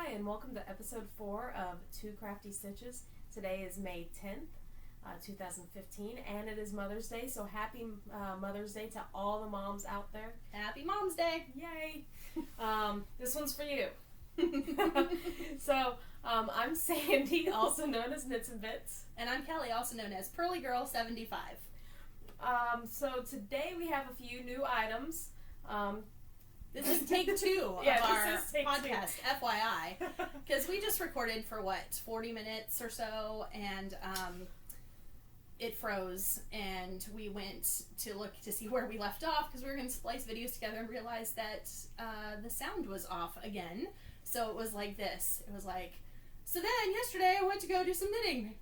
Hi, and welcome to episode 4 of Two Crafty Stitches. Today is May 10th, 2015, and it is Mother's Day, so happy Mother's Day to all the moms out there. Happy Mom's Day! Yay! This one's for you. So, I'm Sandy, also known as Knits and Bits. And I'm Kelly, also known as Pearly Girl 75. So today we have a few new items. This is take 2 of our podcast, FYI. Because we just recorded for, 40 minutes or so, and it froze, and we went to look to see where we left off, because we were going to splice videos together and realized that the sound was off again. So it was like this. It was like, so then yesterday I went to go do some knitting.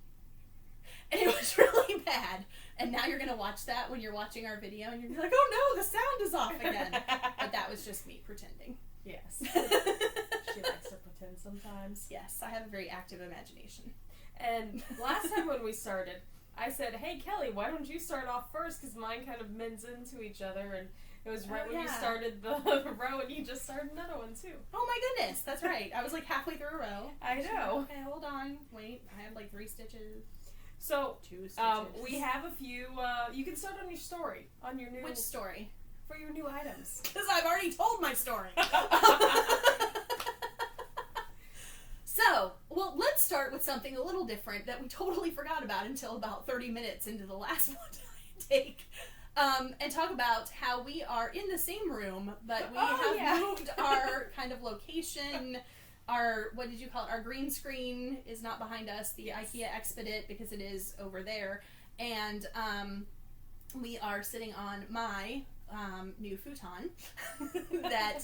And it was really bad. And now you're going to watch that when you're watching our video, and you're going to be like, oh no, the sound is off again. But that was just me pretending. Yes. She likes to pretend sometimes. Yes, I have a very active imagination. And last time when we started, I said, hey Kelly, why don't you start off first? Because mine kind of mends into each other, and it was right when you started the row, and you just started another one too. Oh my goodness, that's right. I was like halfway through a row. I know. Okay, hold on. Wait, I have like 3 stitches. So, 2 stitches. we have a few, you can start on your story, on your new... Which story? For your new items. Because I've already told my story. So, well, let's start with something a little different that we totally forgot about until about 30 minutes into the last one I take. And talk about how we are in the same room, but we have moved our kind of location. Our, what did you call it? Our green screen is not behind us, the IKEA Expedit, because it is over there. And we are sitting on my new futon that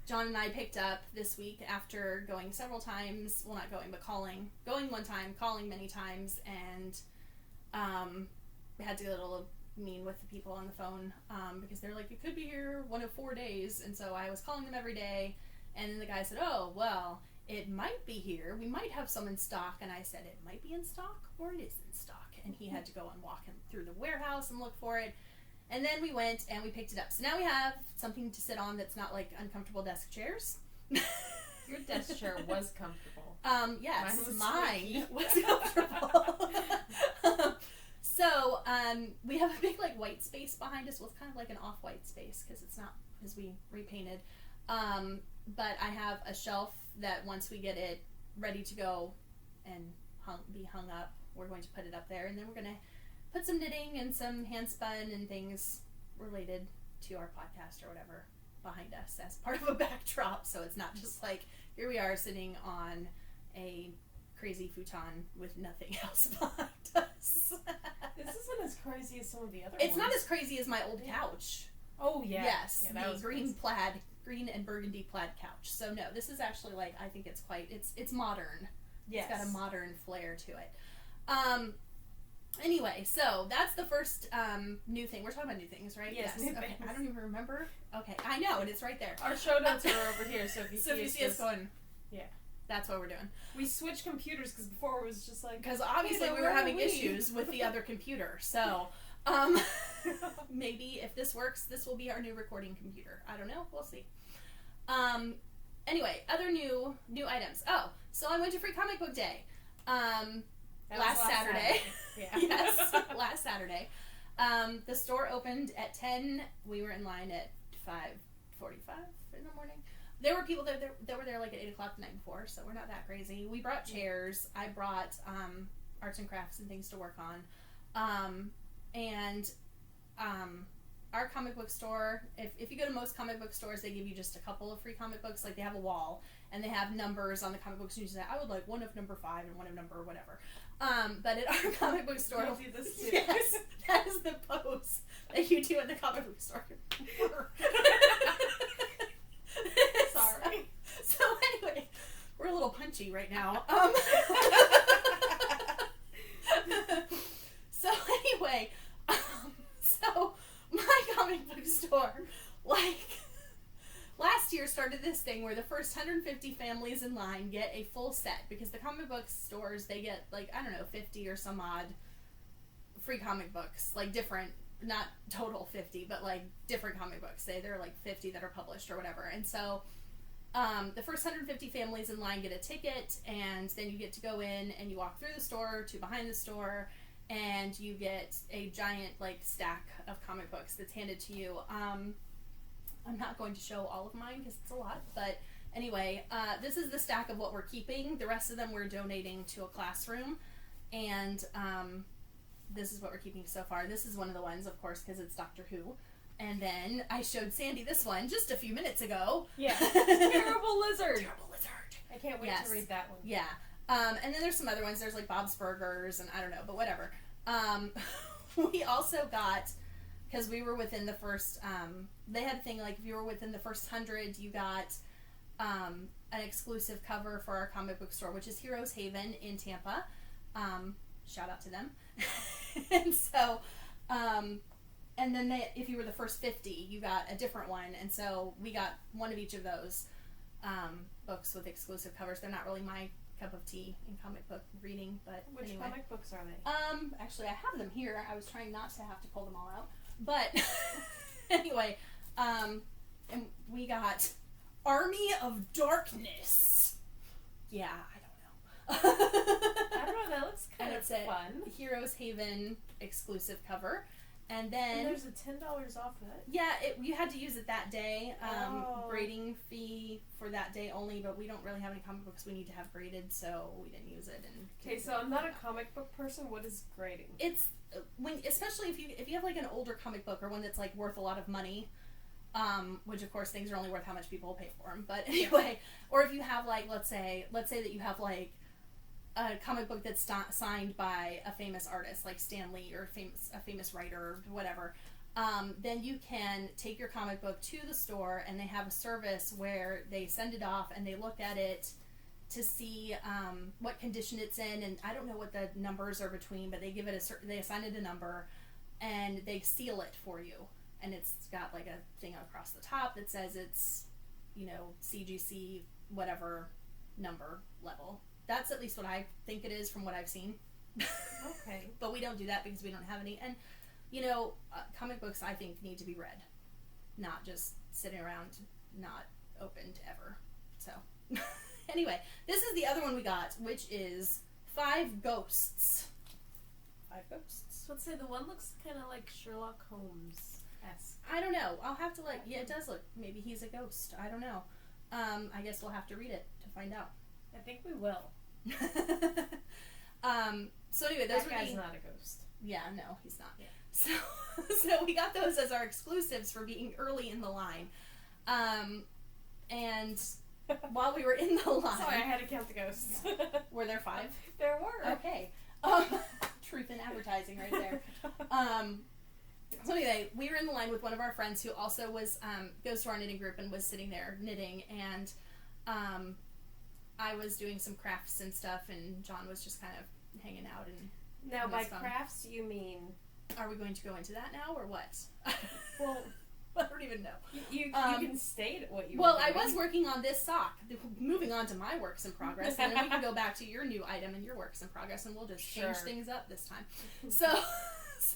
John and I picked up this week after going several times. Well, not going, but calling. Going one time, calling many times, and we had to get a little mean with the people on the phone because they're like, it could be here one of 4 days. And so I was calling them every day. And then the guy said, oh, well, it might be here. We might have some in stock. And I said, it might be in stock or it is in stock. And he had to go and walk him through the warehouse and look for it. And then we went and we picked it up. So now we have something to sit on that's not like uncomfortable desk chairs. Your desk chair was comfortable. Yes, mine was comfortable. So we have a big like white space behind us. Well, it's kind of like an off-white space because it's not, because we repainted. But I have a shelf that once we get it ready to go and be hung up, we're going to put it up there. And then we're going to put some knitting and some hand spun and things related to our podcast or whatever behind us as part of a backdrop. So it's not just like, here we are sitting on a crazy futon with nothing else behind us. This isn't as crazy as some of the other ones. It's not as crazy as my old couch. Oh, yeah. Yes, yeah, the green and burgundy plaid couch. So no, this is actually like, I think it's quite, it's modern. Yes. It's got a modern flair to it. Anyway, so that's the first new thing. We're talking about new things, right? Yes. New things. I don't even remember. Okay, I know, and it's right there. Our show notes are over here, so if you see us going, yeah, that's what we're doing. We switched computers because before it was just like, because obviously we were having issues with the other computer. So maybe if this works, this will be our new recording computer. I don't know. We'll see. Anyway, other new items. Oh, so I went to Free Comic Book Day. Last Saturday. Yeah. Yes, last Saturday. The store opened at 10. We were in line at 5:45 in the morning. There were people that were there like at 8 o'clock the night before, so we're not that crazy. We brought chairs. I brought arts and crafts and things to work on. Our comic book store, if you go to most comic book stores, they give you just a couple of free comic books. Like, they have a wall, and they have numbers on the comic books, and you say, I would like one of number 5 and one of number whatever. But at our comic book store... I'll do this too. Yes, that is the pose that you do at the comic book store. Sorry. So anyway, we're a little punchy right now. So anyway, so my comic book store, like, last year started this thing where the first 150 families in line get a full set, because the comic book stores, they get, like, I don't know, 50 or some odd free comic books, like different, not total 50, but like different comic books. There are like 50 that are published or whatever. And so The first 150 families in line get a ticket, and then you get to go in and you walk through the store to behind the store, and you get a giant like stack of comic books that's handed to you. I'm not going to show all of mine because it's a lot, but anyway, this is the stack of what we're keeping. The rest of them we're donating to a classroom, and this is what we're keeping so far. This is one of the ones, of course, because it's Doctor Who. And then I showed Sandy this one just a few minutes ago. Yeah. Terrible Lizard. Terrible Lizard. I can't wait to read that one. Yeah. And then there's some other ones. There's like Bob's Burgers and I don't know, but whatever. We also got, because we were within the first, they had a thing like if you were within the first 100, you got an exclusive cover for our comic book store, which is Heroes Haven in Tampa. Shout out to them. And so, and then if you were the first 50, you got a different one. And so we got one of each of those books with exclusive covers. They're not really my cup of tea in comic book reading, but Which anyway. comic books are they? Actually, I have them here. I was trying not to have to pull them all out. But anyway, and we got Army of Darkness. Yeah, I don't know. I don't know, that looks kind of fun. Heroes Haven exclusive cover. And then... And there's a $10 off it. Yeah, you had to use it that day. Grading fee for that day only, but we don't really have any comic books we need to have graded, so we didn't use it. Okay, so I'm not a comic book person. What is grading? It's especially if you have like an older comic book or one that's like worth a lot of money, which of course things are only worth how much people will pay for them. But anyway, or if you have like let's say that you have like a comic book that's signed by a famous artist like Stan Lee or a famous writer or whatever, then you can take your comic book to the store and they have a service where they send it off and they look at it to see what condition it's in, and I don't know what the numbers are between, but they give it they assign it a number and they seal it for you, and it's got like a thing across the top that says it's CGC whatever number level. That's at least what I think it is from what I've seen. Okay. But we don't do that because we don't have any. And, comic books, I think, need to be read. Not just sitting around, not opened ever. So, anyway, this is the other one we got, which is 5 Ghosts. 5 Ghosts. Let's say the one looks kind of like Sherlock Holmes-esque. I don't know. I'll have to, yeah, it does look. Maybe he's a ghost. I don't know. I guess we'll have to read it to find out. I think we will. So anyway, those that guy's not a ghost. Yeah, no, he's not. Yeah. So we got those as our exclusives for being early in the line. And while we were in the line, sorry, I had to count the ghosts. Were there 5? There were. Okay. Truth in advertising right there. So anyway, we were in the line with one of our friends who also goes to our knitting group and was sitting there knitting, and I was doing some crafts and stuff, and John was just kind of hanging out. And now, by crafts, you mean... Are we going to go into that now, or what? Well, I don't even know. You can state what you Well, were doing. I was working on this sock. Moving on to my works in progress, and then we can go back to your new item and your works in progress, and we'll just change things up this time. So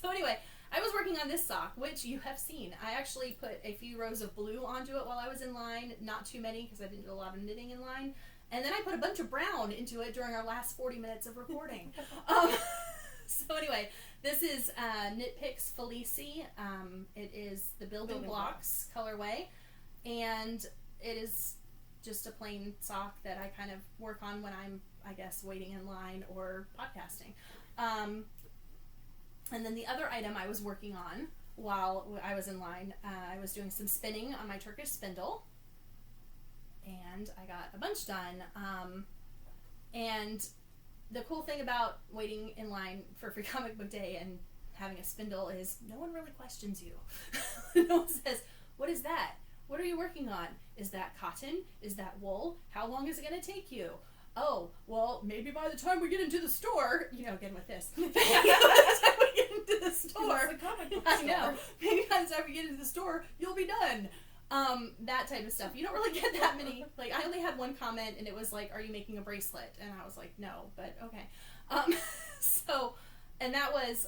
anyway, I was working on this sock, which you have seen. I actually put a few rows of blue onto it while I was in line. Not too many, because I didn't do a lot of knitting in line. And then I put a bunch of brown into it during our last 40 minutes of recording. So anyway, this is Knit Picks Felici. It is the Building Blocks colorway, and it is just a plain sock that I kind of work on when I'm, I guess, waiting in line or podcasting. And then the other item I was working on while I was in line, I was doing some spinning on my Turkish spindle, and I got a bunch done. And the cool thing about waiting in line for Free Comic Book Day and having a spindle is no one really questions you. No one says, "What is that? What are you working on? Is that cotton? Is that wool? How long is it going to take you? Oh, well, maybe by the time we get into the store," again with this. Maybe by the time we get into the store, it's a comic book I store. know. Maybe by the time we get into the store, you'll be done. That type of stuff. You don't really get that many. Like, I only had one comment, and it was like, "Are you making a bracelet?" And I was like, "No," but okay. And that was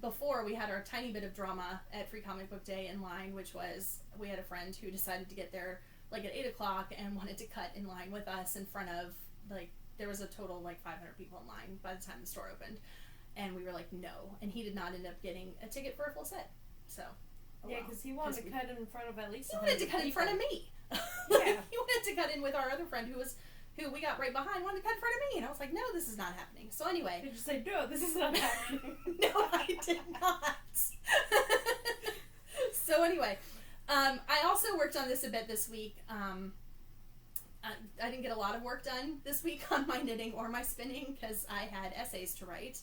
before we had our tiny bit of drama at Free Comic Book Day in line, which was we had a friend who decided to get their like at 8 o'clock and wanted to cut in line with us in front of, like, there was a total like 500 people in line by the time the store opened. And we were like, no. And he did not end up getting a ticket for a full set. So, yeah, because he wanted to cut in front of at least. He wanted to cut in front of me. Yeah. He wanted to cut in with our other friend who we got right behind, wanted to cut in front of me. And I was like, no, this is not happening. So anyway. Did you say, no, this is not happening? No, I did not. So anyway, I also worked on this a bit this week. I didn't get a lot of work done this week on my knitting or my spinning because I had essays to write.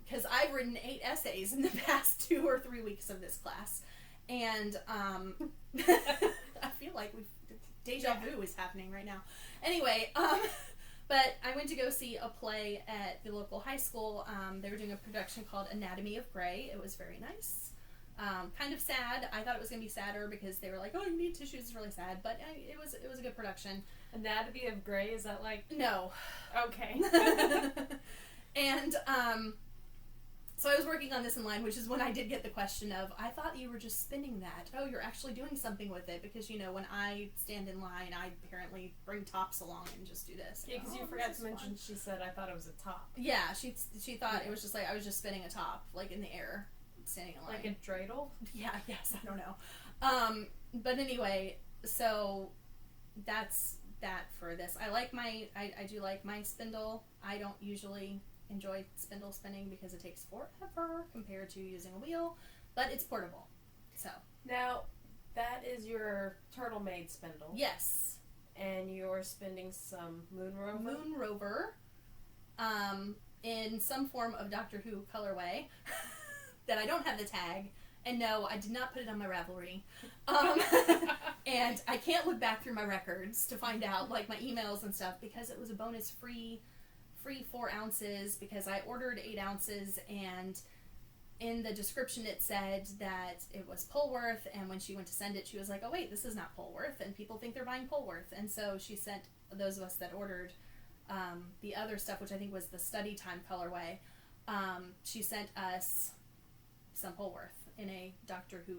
Because I've written 8 essays in the past 2 or 3 weeks of this class. And I feel like deja vu is happening right now. Anyway, but I went to go see a play at the local high school. They were doing a production called Anatomy of Grey. It was very nice. Kind of sad. I thought it was going to be sadder because they were like, oh, you need tissues. It's really sad. But it was a good production. Anatomy of Grey, is that like... No. Okay. And so I was working on this in line, which is when I did get the question of, I thought you were just spinning that. Oh, you're actually doing something with it. Because, you know, when I stand in line, I apparently bring tops along and just do this. Yeah, because you forgot to mention, she said, I thought it was a top. Yeah, she thought it was just like, I was just spinning a top, like in the air, standing in line. Like a dreidel? Yeah, yes, I don't know. But anyway, so that's that for this. I do like my spindle. I don't usually enjoy spindle spinning because it takes forever compared to using a wheel, but it's portable. So now that is your Turtle Maid spindle. Yes. And you're spinning some Moon Rover. Moon Rover, in some form of Doctor Who colorway that I don't have the tag. And no, I did not put it on my Ravelry. And I can't look back through my records to find out, like, my emails and stuff, because it was a bonus free 4 ounces, because I ordered 8 ounces, and in the description it said that it was Polworth, and when she went to send it, she was like, oh wait, this is not Polworth, and people think they're buying Polworth. And so she sent those of us that ordered the other stuff, which I think was the Study Time colorway, she sent us some Polworth in a Doctor Who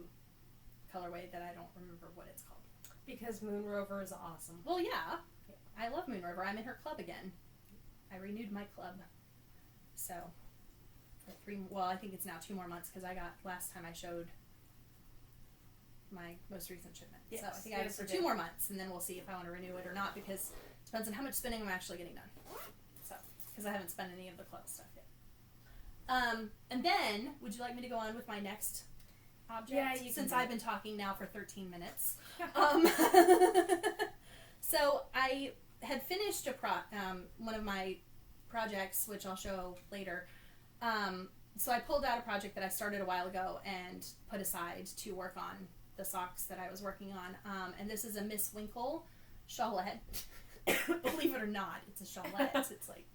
colorway that I don't remember what it's called. Because Moon Rover is awesome. Well, yeah. I love Moon Rover. I'm in her club again. I renewed my club. So, I think it's now 2 more months because last time I showed my most recent shipment. Yes, so I think I have it for 2 more months, and then we'll see if I want to renew it or not, because it depends on how much spinning I'm actually getting done. So, because I haven't spent any of the club stuff yet. And then, would you like me to go on with my next object? Yeah, you Since can. I've been talking now for 13 minutes. So I had finished one of my projects, which I'll show later. So I pulled out a project that I started a while ago and put aside to work on the socks that I was working on. And this is a Miss Winkle shawlette. Believe it or not, it's a shawlette. It's like,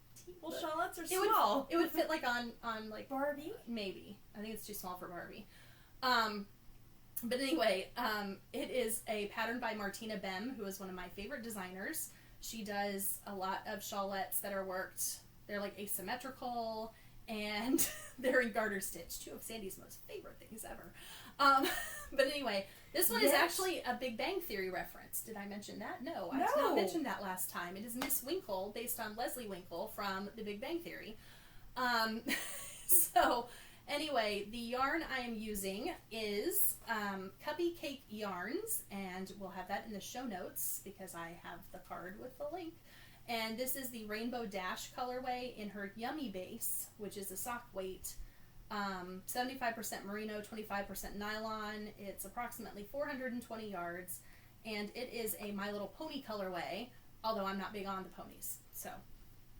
well, shawlettes are small. It would fit like on like Barbie? Maybe. I think it's too small for Barbie. But anyway, it is a pattern by Martina Bem, who is one of my favorite designers. She does a lot of shawlettes that are worked. They're like asymmetrical, and they're in garter stitch, 2 of Sandy's most favorite things ever. But anyway, this one is actually a Big Bang Theory reference. Did I mention that? No, I did not mention that last time. It is Miss Winkle, based on Leslie Winkle from The Big Bang Theory. So, anyway, the yarn I am using is Cubby Cake Yarns, and we'll have that in the show notes because I have the card with the link. And this is the Rainbow Dash colorway in her Yummy base, which is a sock weight. 75% merino, 25% nylon. It's approximately 420 yards, and it is a My Little Pony colorway, although I'm not big on the ponies. So,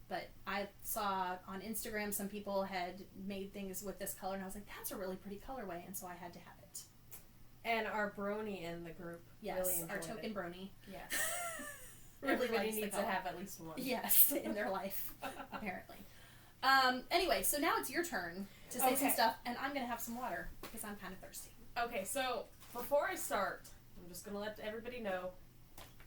but I saw on Instagram some people had made things with this color, and I was like, that's a really pretty colorway, and so I had to have it. And our brony in the group really enjoyed our token it. brony. Yes. Really Everybody likes the needs to color. have at least one. Yes, in their life, apparently. Anyway, so now it's your turn to say some stuff, and I'm going to have some water because I'm kind of thirsty. Okay, so before I start, I'm just going to let everybody know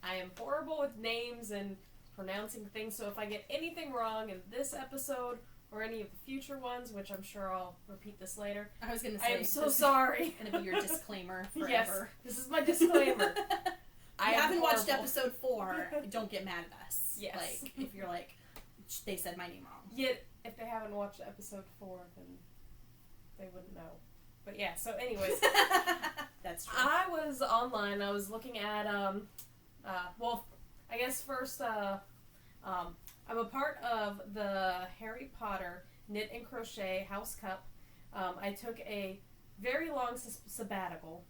I am horrible with names and pronouncing things, so if I get anything wrong in this episode or any of the future ones, which I'm sure I'll repeat this later, I was going to say, I am so sorry. Going to be your disclaimer forever. Yes, this is my disclaimer. you am haven't watched horrible. episode 4, don't get mad at us. Yes. Like, if you're like, they said my name wrong. Yet, if they haven't watched episode 4, then they wouldn't know. But yeah, so anyways. That's true. I was online. I was looking at, well, I guess first, I'm a part of the Harry Potter Knit and Crochet House Cup. I took a very long sabbatical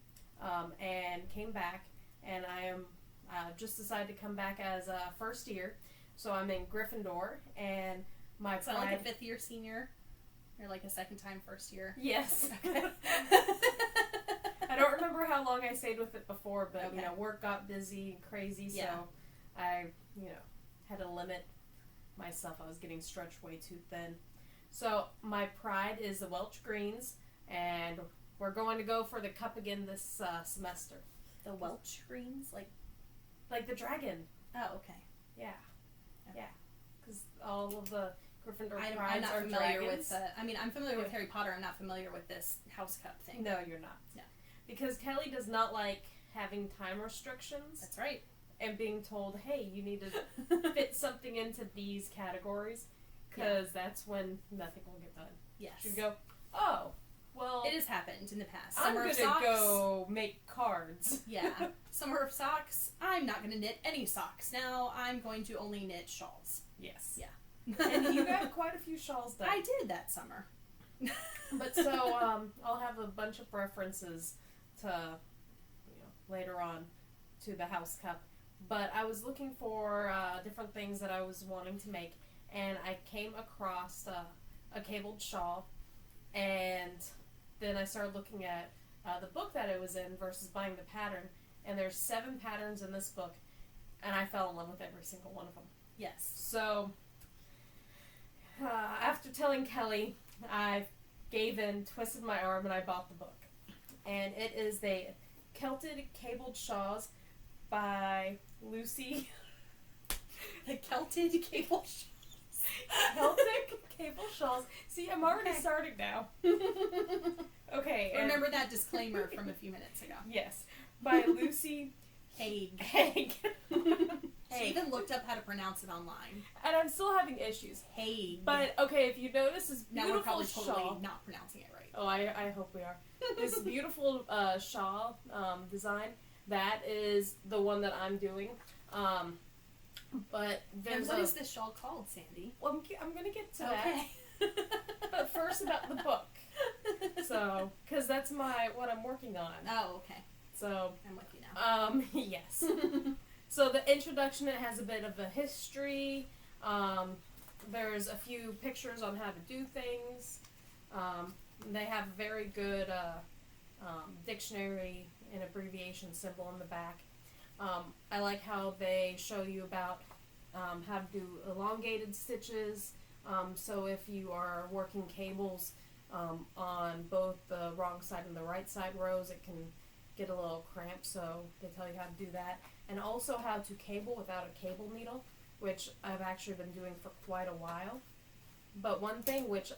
and came back, and I am just decided to come back as a first year. So I'm in Gryffindor, and my So pride... like a 5th year senior? You're like a second time first year? Yes. Okay. I don't remember how long I stayed with it before, but, Okay. you know, work got busy and crazy, so Yeah. I, you know, had to limit myself. I was getting stretched way too thin. So my pride is the Welch Greens, and we're going to go for the cup again this semester. The Welch greens? Like the dragon. Oh, okay. Yeah. Okay. Yeah. Because all of the Gryffindor I'm prides not are familiar dragons. with, I'm familiar with Yeah. Harry Potter. I'm not familiar with this house cup thing. No, you're not. No. Because Kelly does not like having time restrictions That's right. and being told, hey, you need to fit something into these categories, because that's when nothing will get done. Yes. You go, oh, well, It has happened in the past. I'm Summer going of to socks. go make cards. Yeah. Summer of socks. I'm not going to knit any socks. Now I'm going to only knit shawls. Yes. Yeah. And you got quite a few shawls done. I did that summer. But so I'll have a bunch of references to, you know, later on to the house cup. But I was looking for different things that I was wanting to make, and I came across a cabled shawl, and then I started looking at the book that it was in versus buying the pattern, and there's 7 patterns in this book, and I fell in love with every single one of them. Yes. So after telling Kelly, I gave in, twisted my arm, and I bought the book. And it is the Celtic Cabled Shawls by Lucy. The Celtic cable shawls. Celtic Cable Shawls. See, I'm already starting now. Okay. and- Remember that disclaimer from a few minutes ago. Yes. By Lucy Haig. Haig. She even looked up how to pronounce it online. And I'm still having issues. Haig. But, okay, if you notice this now beautiful we're probably shawl. totally not pronouncing it right. Oh, I hope we are. This beautiful shawl design, that is the one that I'm doing. But And there's what is this shawl called, Sandy? Well, I'm going to get to Okay. that. But first about the book. So, because that's what I'm working on. Oh, okay. So, I'm with you now. yes. So the introduction, it has a bit of a history. There's a few pictures on how to do things. They have a very good dictionary and abbreviation symbol in the back. I like how they show you about how to do elongated stitches. So if you are working cables on both the wrong side and the right side rows, it can get a little cramped, so they tell you how to do that. And also how to cable without a cable needle, which I've actually been doing for quite a while. But one thing which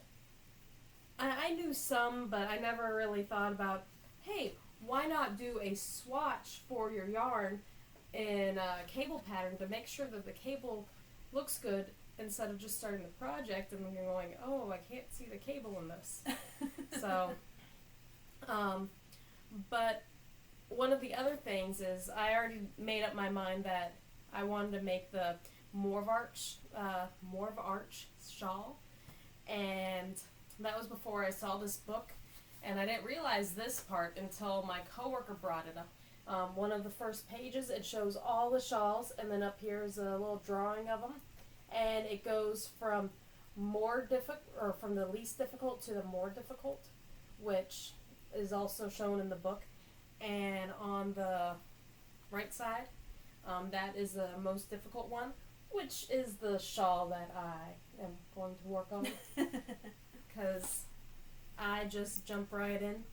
I knew some, but I never really thought about, hey, why not do a swatch for your yarn in a cable pattern to make sure that the cable looks good, instead of just starting the project and then you're going, oh, I can't see the cable in this. So, but one of the other things is I already made up my mind that I wanted to make the Mauve Arch shawl, and that was before I saw this book, and I didn't realize this part until my coworker brought it up. One of the first pages, it shows all the shawls, and then up here is a little drawing of them, and it goes from from the least difficult to the more difficult, which is also shown in the book. And on the right side, that is the most difficult one, which is the shawl that I am going to work on, because I just jump right in.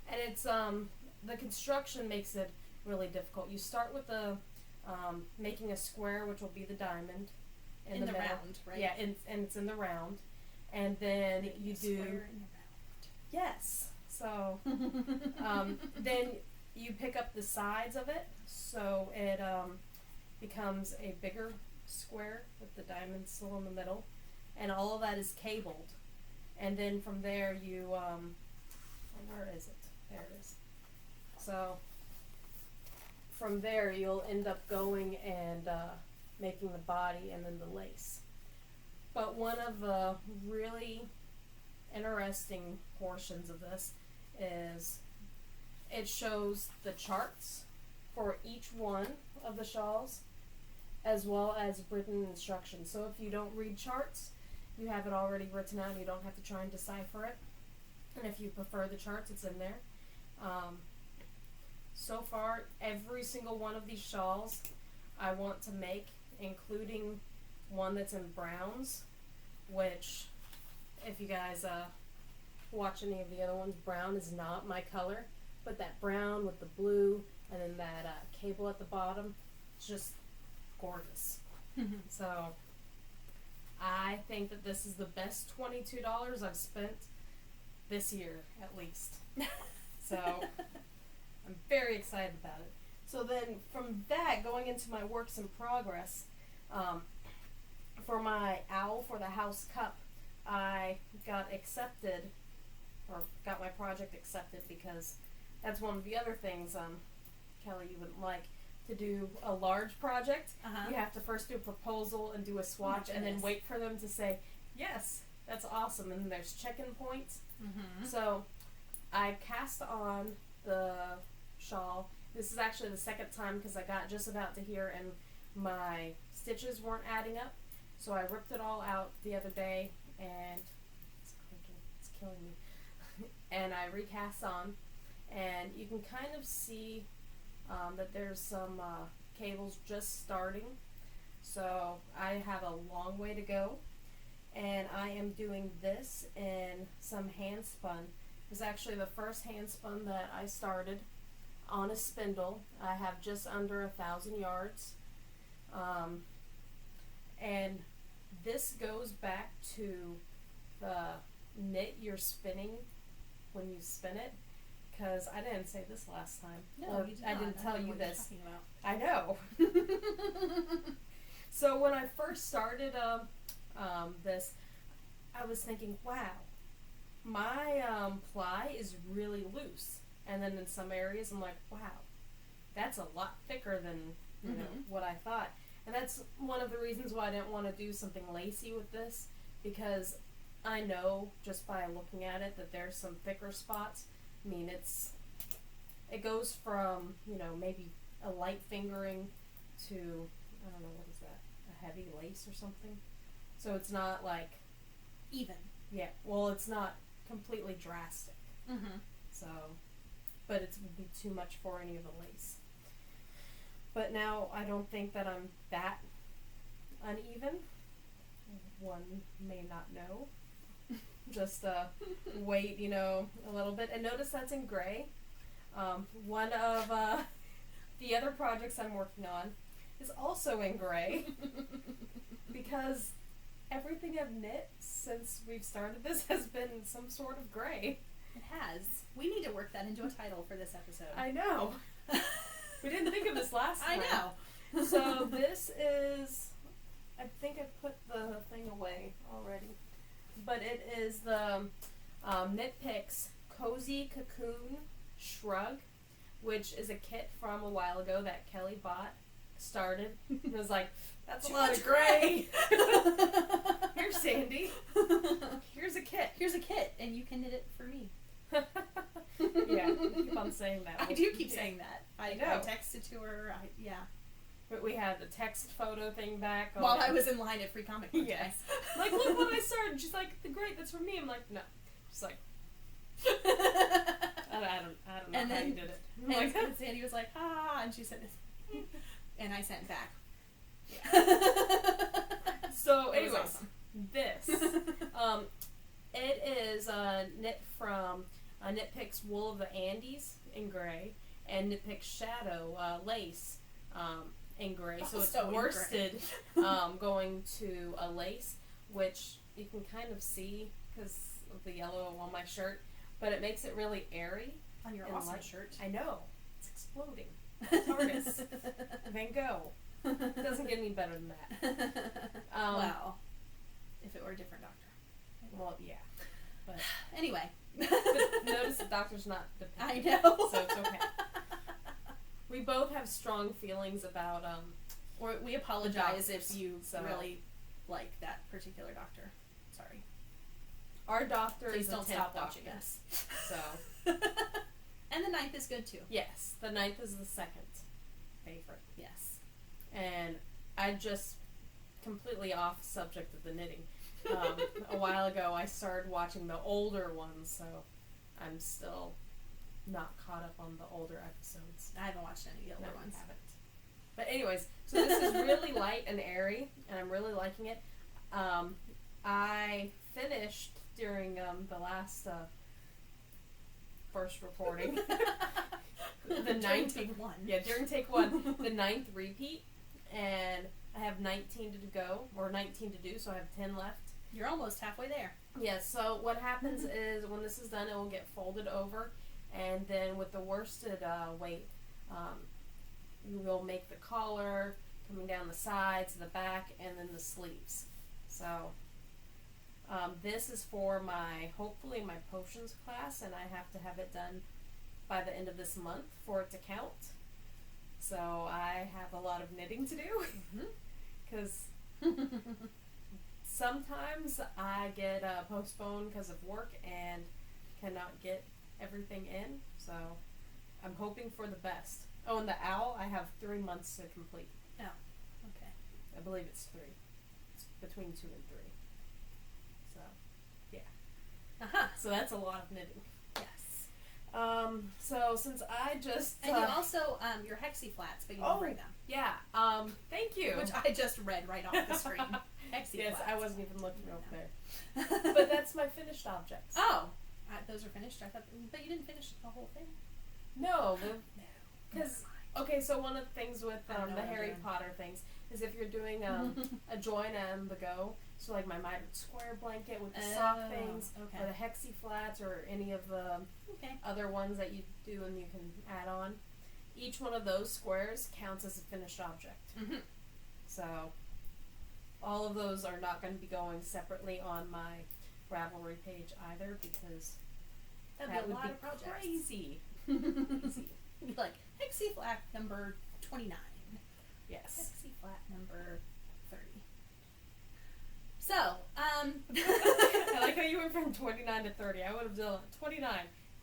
And it's the construction makes it really difficult. You start with the making a square, which will be the diamond in the middle. round, right? Yeah, and it's in the round, and then Making you a do square in the round. yes. So then you pick up the sides of it, so it becomes a bigger square with the diamond still in the middle, and all of that is cabled. And then from there you, where is it? There it is. So from there you'll end up going and making the body and then the lace. But one of the really interesting portions of this is it shows the charts for each one of the shawls, as well as written instructions. So if you don't read charts, you have it already written out and you don't have to try and decipher it. And if you prefer the charts, it's in there. So far, every single one of these shawls I want to make, including one that's in browns, which, if you guys watch any of the other ones, brown is not my color, but that brown with the blue and then that cable at the bottom, it's just gorgeous. So I think that this is the best $22 I've spent this year, at least. So I'm very excited about it. So then from that, going into my works in progress, for my owl for the house cup, I got accepted, or got my project accepted, because that's one of the other things, Kelly, you wouldn't like. To do a large project, you have to first do a proposal and do a swatch, and then wait for them to say, yes, that's awesome, and then there's check-in points. So I cast on the shawl. This is actually the second time because I got just about to here and my stitches weren't adding up. So I ripped it all out the other day, and it's clicking, it's killing me. And I recast on, and you can kind of see that there's some cables just starting. So I have a long way to go, and I am doing this in some hand spun. It was actually the first hand spun that I started on a spindle. I have just under 1,000 yards. And this goes back to the knit you're spinning when you spin it, because I didn't say this last time. No, you did not. I didn't tell you this. I know. So when I first started this, I was thinking, wow, my ply is really loose. And then in some areas I'm like, wow, that's a lot thicker than you know what I thought. And that's one of the reasons why I didn't want to do something lacy with this, because I know just by looking at it that there's some thicker spots. I mean, it goes from, you know, maybe a light fingering to, I don't know, what is that, a heavy lace or something. So it's not like even. Yeah, well, it's not completely drastic. So, but it would be too much for any of the lace. But now I don't think that I'm that uneven. One may not know. Just wait, you know, a little bit. And notice that's in gray. One of the other projects I'm working on is also in gray. Because everything I've knit since we've started this has been some sort of gray. It has. We need to work that into a title for this episode. I know. We didn't think of this last time. I know. So this is, I think I put the thing away already, but it is the Knit Picks Cozy Cocoon Shrug, which is a kit from a while ago that Kelly started. It was like, that's a lot of gray. Here's Sandy. Here's a kit. Here's a kit, and you can knit it for me. Yeah, you keep on saying that. I do keep saying that. I know. I texted to her. Yeah. But we had the text photo thing back. While I was in line at Free Comic Book. Yes. Like, look what I started. She's like, great, that's for me. I'm like, no. She's like, I don't know how you did it. I'm And, like, and Sandy was like, ah, and she said, and I sent back. yeah. So, It was anyways, awesome. this. It is knit from Knit Picks Wool of the Andes in gray, and Knit Picks Shadow lace in gray. So it's Also in worsted going to a lace, which you can kind of see because of the yellow on my shirt, but it makes it really airy. On your and awesome light. shirt. I know. It's exploding. TARDIS. Van Gogh. It doesn't get any better than that. Well, if it were a different doctor. Well, yeah. But anyway. But notice the doctor's not dependent. I know. So it's okay. We both have strong feelings about, or we apologize doctors, if you so. really like that particular doctor. Sorry. Our doctor Please is don't a 10th stop doctor, watching us. So, And the 9th is good too. yes, the 9th is the second favorite. Yes. And I just, completely off subject of the knitting, a while ago I started watching the older ones, so I'm still not caught up on the older episodes. I haven't watched any of the No, older I ones. haven't. But anyways, so this is really light and airy, and I'm really liking it. I finished during the last first recording the During 9th take one. Yeah, during take one, the 9th repeat, and I have 19 to go, or 19 to do, so I have 10 left. You're almost halfway there. Yeah, so what happens is when this is done, it will get folded over, and then with the worsted weight, you will make the collar coming down the sides, the back, and then the sleeves. So this is for hopefully my potions class, and I have to have it done by the end of this month for it to count. So I have a lot of knitting to do, because sometimes I get postponed because of work and cannot get everything in, so I'm hoping for the best. Oh, and the owl, I have 3 months to complete. Oh, okay. I believe it's 3. It's between 2 and 3. So, yeah. Uh-huh. So that's a lot of knitting. Yes. So since I just... And you also, your hexi flats, but you didn't bring them. Yeah, thank you. Which I just read right off the screen. Hexi Yes, flats. I wasn't even looking over there. But that's my finished objects. Oh, those are finished? I thought, but you didn't finish the whole thing? No, No. because, okay, so one of the things with I don't know the what I'm Harry doing. Potter things is if you're doing a join and the go, so like my mitered square blanket with the sock Oh, things, okay. or the hexi flats, or any of the Okay. other ones that you do and you can add on, each one of those squares counts as a finished object. Mm-hmm. So all of those are not going to be going separately on my Ravelry page either, because That'd that be a would lot be of projects. crazy. Crazy. Like, hexi flat number 29. Yes. Hexi flat number 30. So, I like how you went from 29 to 30. I would have done 29,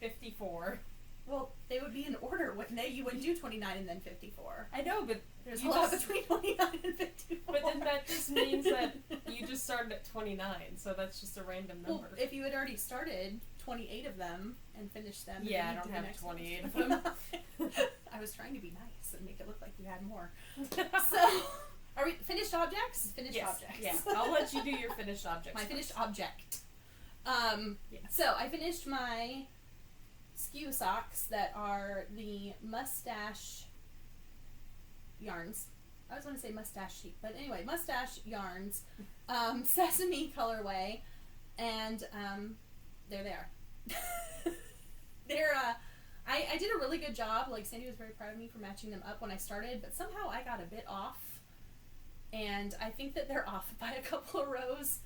54. well, they would be in order, wouldn't they? You wouldn't do 29 and then 54. I know, but There's you a lot just- between 29 and 54. But then that just means that you just started at 29, so that's just a random Well, number. if you had already started 28 of them and finished them. and Yeah, then I you don't did the have next 28 ones. of them. I was trying to be nice and make it look like you had more. So, are we finished objects? Finished Yes, objects. yeah. I'll let you do your finished objects. My first. finished object. Yeah. So I finished my skew socks that are the mustache yarns. I was going to say mustache sheep, but anyway, mustache yarns, sesame colorway, and they're there. They're I did a really good job. Like, Sandy was very proud of me for matching them up when I started, but somehow I got a bit off, and I think that they're off by a couple of rows.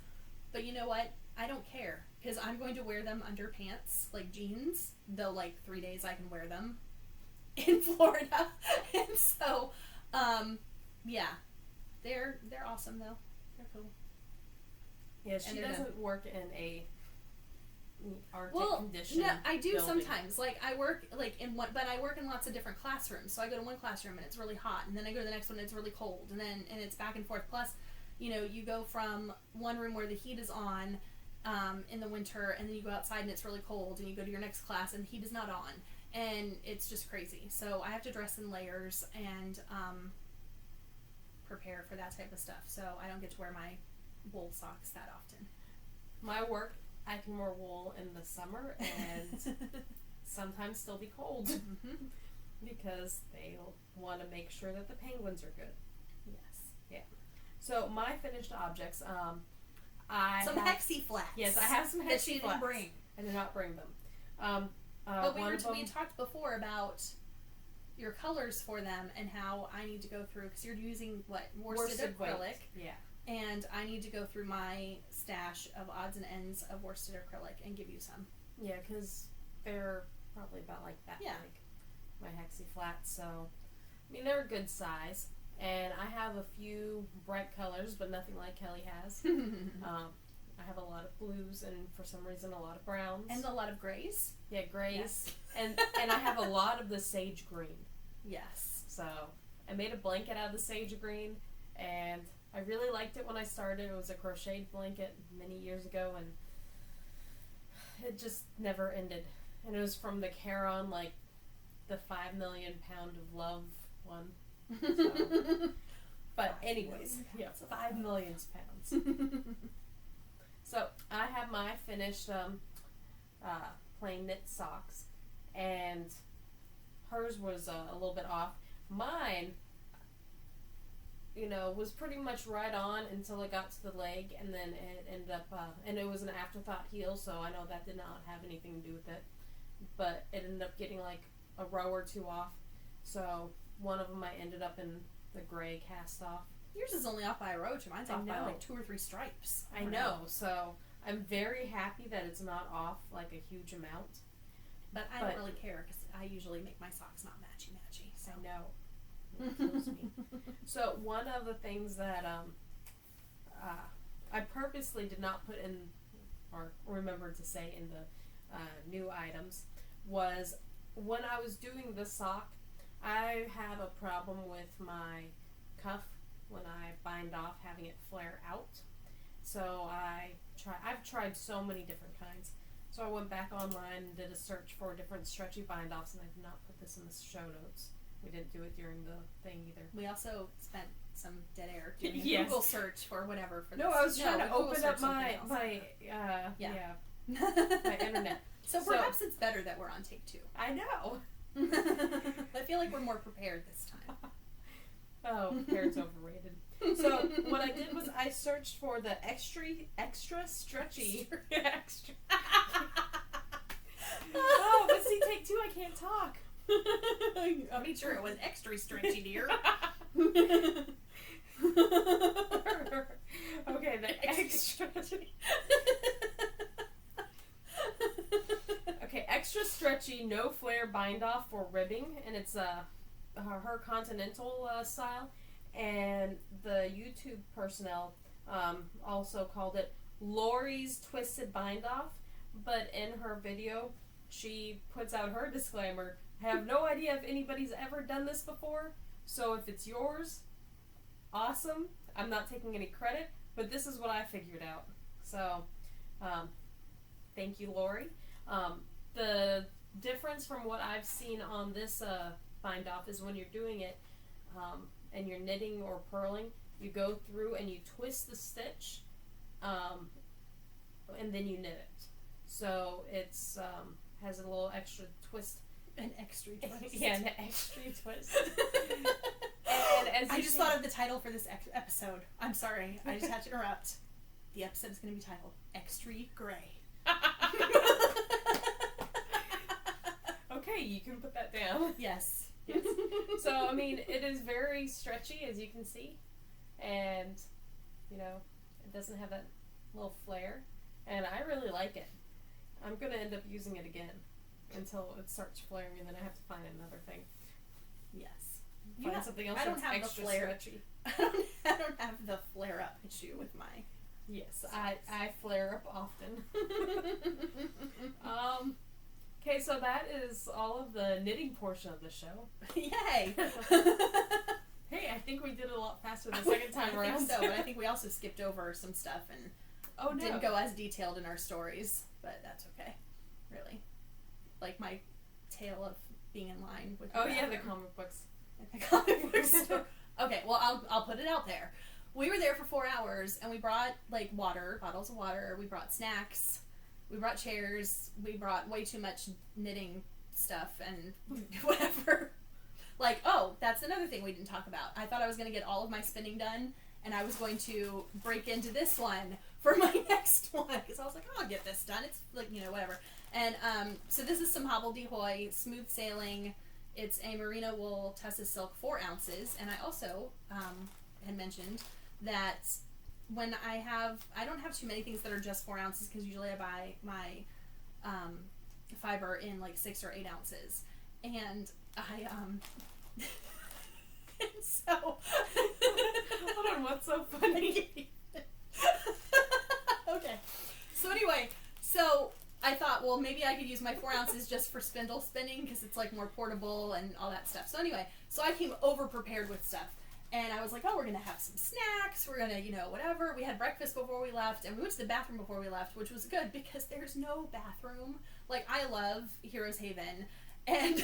But you know what? I don't care, because I'm going to wear them under pants, like jeans. The 3 days I can wear them in Florida. And so, yeah. They're awesome though. They're cool. Yeah, she And they're doesn't work in a Arctic Well, condition. no, I do building. sometimes. Like, I work but I work in lots of different classrooms. So I go to one classroom and it's really hot, and then I go to the next one and it's really cold, and it's back and forth. Plus, you go from one room where the heat is on in the winter, and then you go outside and it's really cold, and you go to your next class and the heat is not on, and it's just crazy. So I have to dress in layers and prepare for that type of stuff. So I don't get to wear my wool socks that often. My work, I can wear wool in the summer and sometimes still be cold because they want to make sure that the penguins are good. Yes. Yeah. So my finished objects, I Some have, hexi flats. Yes, I have some that hexi she didn't flats. bring. I did not bring them. But we one had of them, talked before about your colors for them and how I need to go through, because you're using what, worsted acrylic, weight. Yeah. and I need to go through my stash of odds and ends of worsted acrylic and give you some. Yeah, because they're probably about like that big, my hexi flats. So, I mean, they're a good size. And I have a few bright colors, but nothing like Kelly has. I have a lot of blues and, for some reason, a lot of browns. And a lot of grays. Yeah, grays. Yes. And I have a lot of the sage green. Yes. So, I made a blanket out of the sage green, and I really liked it when I started. It was a crocheted blanket many years ago, and it just never ended. And it was from the Caron, like, the 5 million pound of love one. So. But anyways, yeah, 5 million pounds. So I have my finished plain knit socks, and hers was a little bit off. Mine, was pretty much right on until it got to the leg, and then it ended up, and it was an afterthought heel, so I know that did not have anything to do with it, but it ended up getting like a row or two off, so one of them I ended up in the gray cast off. Yours is only off by a row, too. Mine's off by like 2 or 3 stripes. I know, so I'm very happy that it's not off like a huge amount. But I don't really care, because I usually make my socks not matchy-matchy. So. I know. It kills me. So one of the things that I purposely did not put in, or remembered to say in the new items, was when I was doing the sock, I have a problem with my cuff when I bind off, having it flare out. So I've tried so many different kinds. So I went back online and did a search for different stretchy bind offs, and I did not put this in the show notes. We didn't do it during the thing either. We also spent some dead air doing a Yes. Google search for whatever for this. No, I was trying to open up my internet. So perhaps it's better that we're on take 2. I know. I feel like we're more prepared this time. Oh, prepared's overrated. So what I did was I searched for the extra stretchy. Extra. Oh, but see, take 2, I can't talk. I made sure it was extra stretchy, dear. Okay, the extra. Okay, extra stretchy, no flare bind off for ribbing, and it's her continental style, and the YouTube personnel also called it Lori's Twisted Bind Off, but in her video she puts out her disclaimer: I have no idea if anybody's ever done this before, so if it's yours, awesome. I'm not taking any credit, but this is what I figured out. So thank you, Lori. The difference from what I've seen on this bind off is when you're doing it and you're knitting or purling, you go through and you twist the stitch and then you knit it. So it's has a little extra twist. An extra twist. Yeah, an extra twist. And as I just thought of the title for this episode. I'm sorry, I just had to interrupt. The episode is going to be titled Extry Gray. Okay, you can put that down. Yes. Yes. So, I mean, it is very stretchy, as you can see. And, it doesn't have that little flare. And I really like it. I'm going to end up using it again until it starts flaring, and then I have to find another thing. Yes. Find something else that's extra stretchy. I don't have the flare up issue with my... Yes, I flare up often. Okay, so that is all of the knitting portion of the show. Yay! Hey, I think we did it a lot faster the second time around. I think so, but I think we also skipped over some stuff and didn't go as detailed in our stories, but that's okay. Really. Like my tale of being in line with the comic books. At the comic book store. Okay, well, I'll put it out there. We were there for 4 hours, and we brought, like, bottles of water, we brought snacks, we brought chairs, we brought way too much knitting stuff, and whatever. Like, oh, that's another thing we didn't talk about. I thought I was going to get all of my spinning done, and I was going to break into this one for my next one, because I was like, oh, I'll get this done. It's, like, whatever. And so this is some hobbledehoy, smooth sailing. it's a merino wool Tessa silk 4 ounces, and I also had mentioned that when I don't have too many things that are just 4 ounces, because usually I buy my fiber in like 6 or 8 ounces, and I and so hold on, what's so funny? Okay, so anyway, so I thought, well, maybe I could use my 4 ounces just for spindle spinning, because it's like more portable and all that stuff. So anyway, so I came over prepared with stuff. And I was like, oh, we're going to have some snacks. We're going to, whatever. We had breakfast before we left. And we went to the bathroom before we left, which was good because there's no bathroom. Like, I love Heroes Haven. And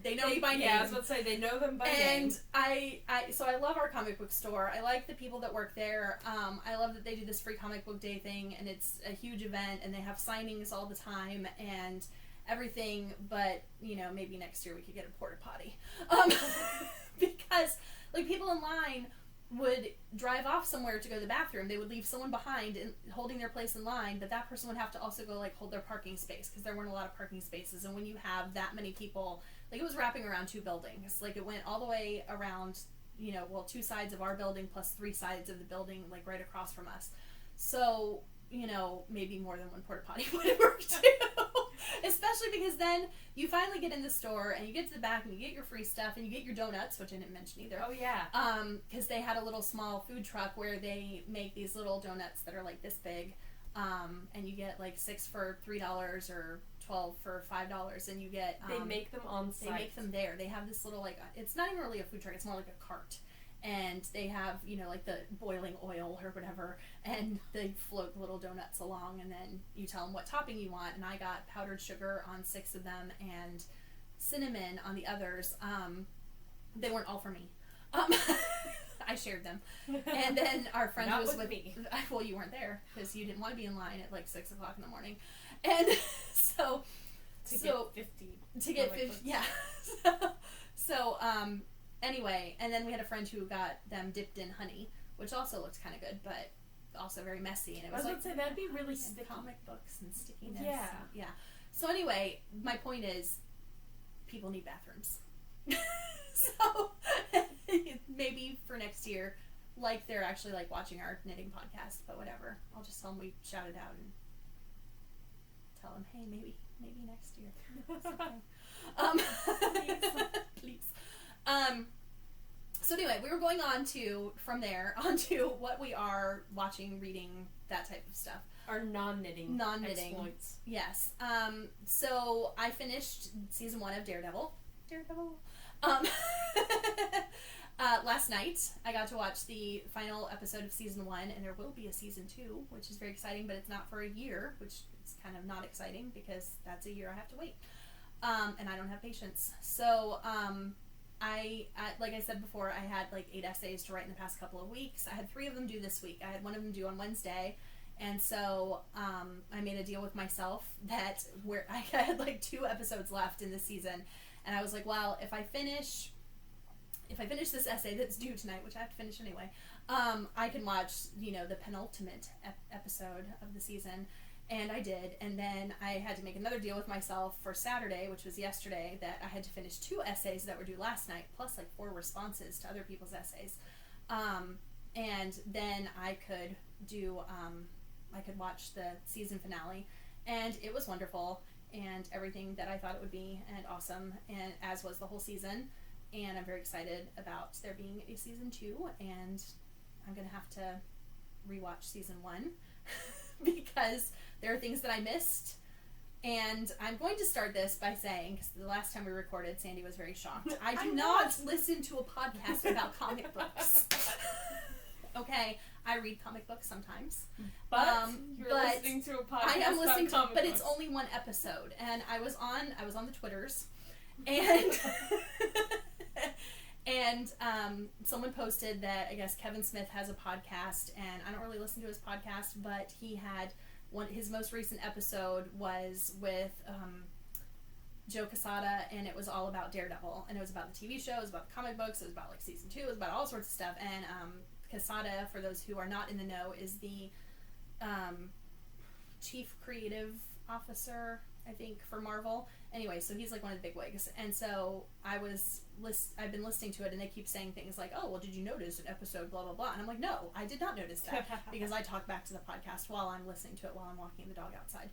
they know me by name. Yeah, I was about to say, they know them by name. And so I love our comic book store. I like the people that work there. I love that they do this free comic book day thing. And it's a huge event. And they have signings all the time. And everything. But, maybe next year we could get a porta potty. Because... like, people in line would drive off somewhere to go to the bathroom. They would leave someone behind and holding their place in line, but that person would have to also go, like, hold their parking space, because there weren't a lot of parking spaces. And when you have that many people, like, it was wrapping around 2 buildings. Like, it went all the way around, 2 sides of our building plus 3 sides of the building, like, right across from us. So, maybe more than one porta potty would have worked, too. Especially because then you finally get in the store and you get to the back and you get your free stuff and you get your donuts, which I didn't mention either. Oh, yeah. Because they had a little small food truck where they make these little donuts that are like this big. And you get like 6 for $3 or 12 for $5, and you get... they make them on site. They make them there. They have this little, like, it's not even really a food truck, it's more like a cart. And they have, like the boiling oil or whatever, and they float the little donuts along, and then you tell them what topping you want. And I got powdered sugar on 6 of them and cinnamon on the others. They weren't all for me. I shared them. And then our friend Not was with me. Well, you weren't there because you didn't want to be in line at like 6 o'clock in the morning. And so... To get 50. To get 50, yeah. So, anyway, and then we had a friend who got them dipped in honey, which also looked kind of good, but also very messy. And it was I was going to say, that'd be really sticky. Comic books and stickiness. Yeah. Yeah. So anyway, my point is, people need bathrooms. So, maybe for next year, like they're actually like watching our knitting podcast, but whatever. I'll just tell them we shouted out and tell them, hey, maybe next year. Please. So anyway, we were going on from there onto what we are watching, reading, that type of stuff. Our non-knitting exploits. Yes. So I finished season 1 of Daredevil. Last night, I got to watch the final episode of season 1, and there will be a season 2, which is very exciting, but it's not for a year, which is kind of not exciting because that's a year I have to wait. And I don't have patience. So, I like I said before, I had like 8 essays to write in the past couple of weeks. I had 3 of them due this week. I had 1 of them due on Wednesday. And so, I made a deal with myself that where I had like 2 episodes left in this season. And I was like, well, if I finish this essay that's due tonight, which I have to finish anyway, I can watch, the penultimate episode of the season. And I did. And then I had to make another deal with myself for Saturday, which was yesterday, that I had to finish 2 essays that were due last night, plus like 4 responses to other people's essays. And then I could watch the season finale. And it was wonderful, and everything that I thought it would be, and awesome, and as was the whole season. And I'm very excited about there being a season 2, and I'm going to have to rewatch season 1 because there are things that I missed. And I'm going to start this by saying, because the last time we recorded, Sandy was very shocked. I do not listen to a podcast about comic books. Okay, I read comic books sometimes. But you're listening to a podcast I am listening about to, comic but books. It's only 1 episode. And I was on the Twitters, and and someone posted that I guess Kevin Smith has a podcast, and I don't really listen to his podcast, but he had his most recent episode was with Joe Quesada, and it was all about Daredevil, and it was about the TV show, it was about the comic books, it was about like season 2, it was about all sorts of stuff. And Quesada, for those who are not in the know, is the chief creative officer I think, for Marvel. Anyway, so he's like one of the big wigs, and so I've been listening to it, and they keep saying things like, "Oh, well, did you notice an episode blah blah blah?" And I'm like, "No, I did not notice that," because I talk back to the podcast while I'm listening to it while I'm walking the dog outside.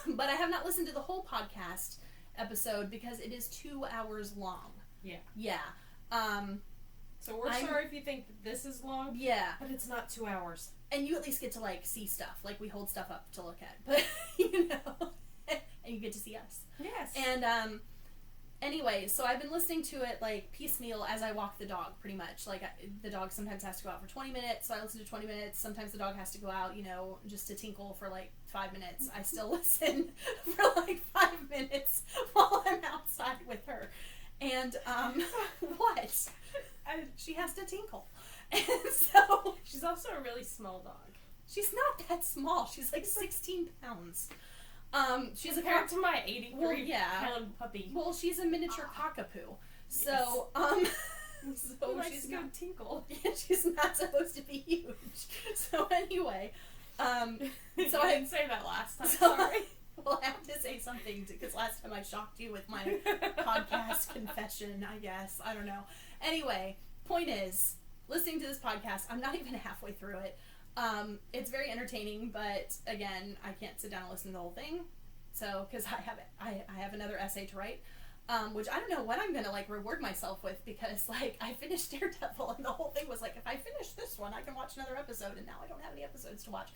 But I have not listened to the whole podcast episode because it is 2 hours long. Yeah. Yeah. So we're sorry if you think that this is long. Yeah. But it's not 2 hours. And you at least get to, like, see stuff. Like, we hold stuff up to look at. But, you know, and you get to see us. Yes. And, anyway, so I've been listening to it, like, piecemeal as I walk the dog, pretty much. Like, the dog sometimes has to go out for 20 minutes, so I listen to 20 minutes. Sometimes the dog has to go out, you know, just to tinkle for, like, 5 minutes. I still listen for, like, 5 minutes while I'm outside with her. And, what? She has to tinkle. And so... She's also a really small dog. She's not that small. She's like 16 pounds. She's compared to my 83-pound puppy. Well, she's a miniature cockapoo. So, Yes. so likes she's to go not tinkle. she's not supposed to be huge. So anyway, so you I didn't say that last time. so Sorry. Well, I have to say something because last time I shocked you with my podcast confession. I guess I don't know. Anyway, point is, listening to this podcast, I'm not even halfway through it. It's very entertaining, but again, I can't sit down and listen to the whole thing. So, because I have another essay to write, which I don't know what I'm gonna like reward myself with, because like I finished Daredevil and the whole thing was like, if I finish this one, I can watch another episode, and now I don't have any episodes to watch.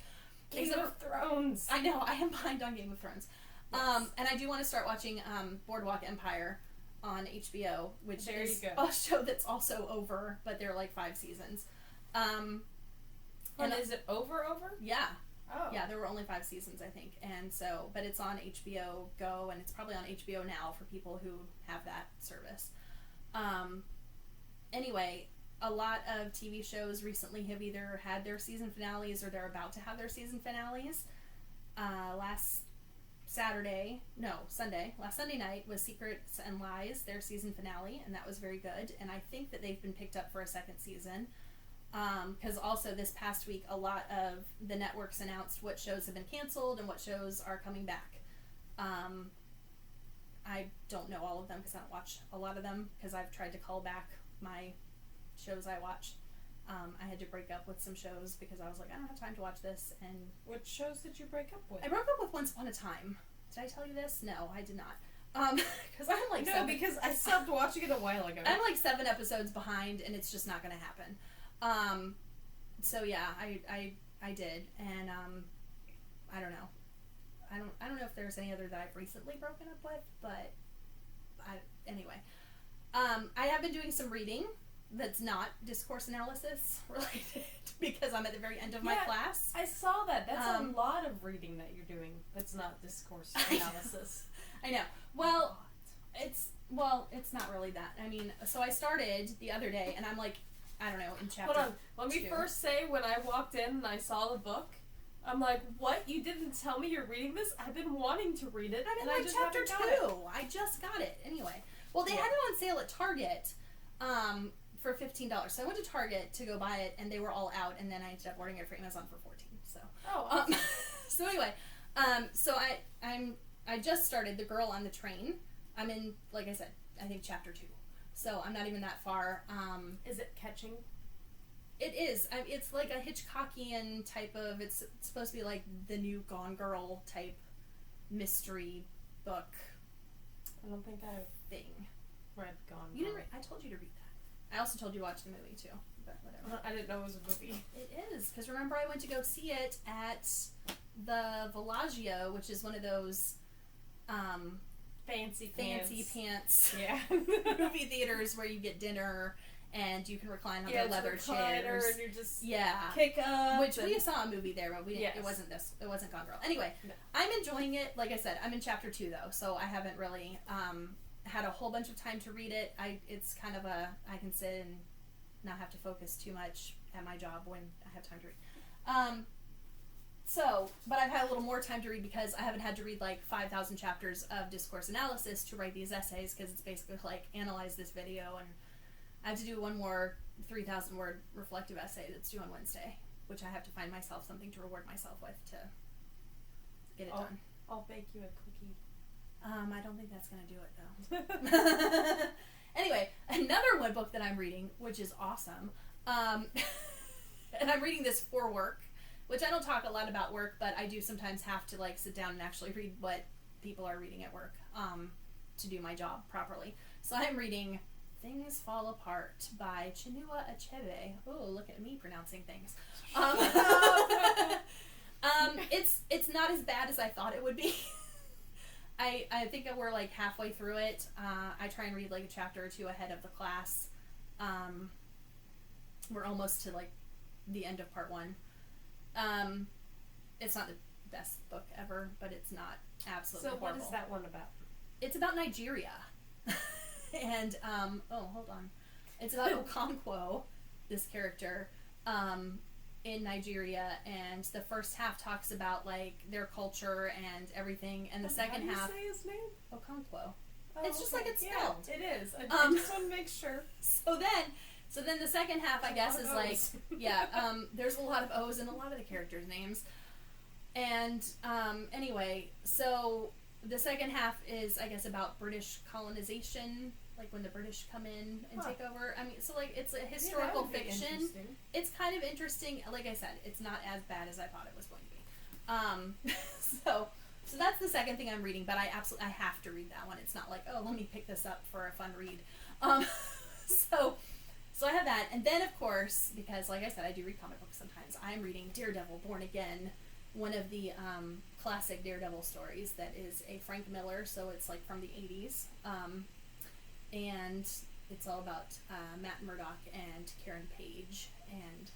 Game of Thrones. I know, I am behind on Game of Thrones. Yes. And I do want to start watching Boardwalk Empire on HBO, which is a show that's also over, but there are like 5 seasons. And is it over? Yeah. Oh. Yeah, there were only 5 seasons, I think. And so, but it's on HBO Go, and it's probably on HBO Now for people who have that service. Anyway, a lot of TV shows recently have either had their season finales or they're about to have their season finales. Last Sunday night was Secrets and Lies, their season finale, and that was very good. And I think that they've been picked up for a second season. Because also this past week, a lot of the networks announced what shows have been canceled and what shows are coming back. I don't know all of them because I don't watch a lot of them, because I've tried to call back my shows I watch. I had to break up with some shows because I was like, I don't have time to watch this. And what shows did you break up with? I broke up with Once Upon a Time. Did I tell you this? No, I did not. Because I'm like because I stopped watching it a while ago. I'm like 7 episodes behind, and it's just not going to happen. So yeah, I did, and I don't know. I don't know if there's any other that I've recently broken up with, but anyway. I have been doing some reading that's not discourse analysis related because I'm at the very end of my class. I saw that. That's a lot of reading that you're doing that's not discourse analysis. I know. Well, it's not really that. I mean, so I started the other day, and I'm like, I don't know, in chapter Hold on. Let me first say, when I walked in and I saw the book, I'm like, what? You didn't tell me you're reading this? I've been wanting to read it. I'm in like chapter 2. I just got it. Anyway. Well, they had it on sale at Target for $15. So I went to Target to go buy it, and they were all out, and then I ended up ordering it for Amazon for $14. So. Oh, awesome. So anyway, so I just started The Girl on the Train. I'm in, like I said, I think chapter 2. So I'm not even that far. Is it catching? It is. It's like a Hitchcockian type of, it's supposed to be like the new Gone Girl type mystery book. I don't think I've read Gone Girl. You didn't I told you to read that. I also told you to watch the movie too, but whatever. I didn't know it was a movie. It is, because remember I went to go see it at the Villaggio, which is one of those fancy pants yeah. movie theaters where you get dinner and you can recline on the leather chairs and you just kick up, which we saw a movie there, but we didn't, it wasn't Gone Girl. Anyway, no. I'm enjoying it. Like I said, I'm in chapter 2 though, so I haven't really had a whole bunch of time to read it. It's kind of I can sit and not have to focus too much at my job when I have time to read. But I've had a little more time to read because I haven't had to read like 5,000 chapters of discourse analysis to write these essays, because it's basically like analyze this video, and I have to do one more 3,000 word reflective essay that's due on Wednesday, which I have to find myself something to reward myself with to get it done. I'll bake you a cookie. I don't think that's gonna do it though. Anyway, another one book that I'm reading, which is awesome, and I'm reading this for work, which I don't talk a lot about work, but I do sometimes have to like sit down and actually read what people are reading at work to do my job properly. So I'm reading Things Fall Apart by Chinua Achebe. Oh, look at me pronouncing things. It's not as bad as I thought it would be. I think that we're like halfway through it. I try and read like a chapter or two ahead of the class. We're almost to like the end of part 1. It's not the best book ever, but it's not absolutely horrible. So what is that one about? It's about Nigeria. And, hold on. It's about Okonkwo, this character, in Nigeria, and the first half talks about, like, their culture and everything, and the second half... How do you say his name? Okonkwo. Oh, It's just like it's spelled. Yeah, it is. I just want to make sure. So then the second half, I guess, is like, there's a lot of O's in a lot of the characters' names. And, anyway, so the second half is, I guess, about British colonization, like when the British come in and take over. I mean, so, like, it's a historical fiction. It's kind of interesting. Like I said, it's not as bad as I thought it was going to be. So that's the second thing I'm reading, but I have to read that one. It's not like, oh, let me pick this up for a fun read. So I have that, and then of course, because like I said, I do read comic books sometimes, I'm reading Daredevil Born Again, one of the classic Daredevil stories that is a Frank Miller, so it's like from the 80s, and it's all about Matt Murdock and Karen Page, and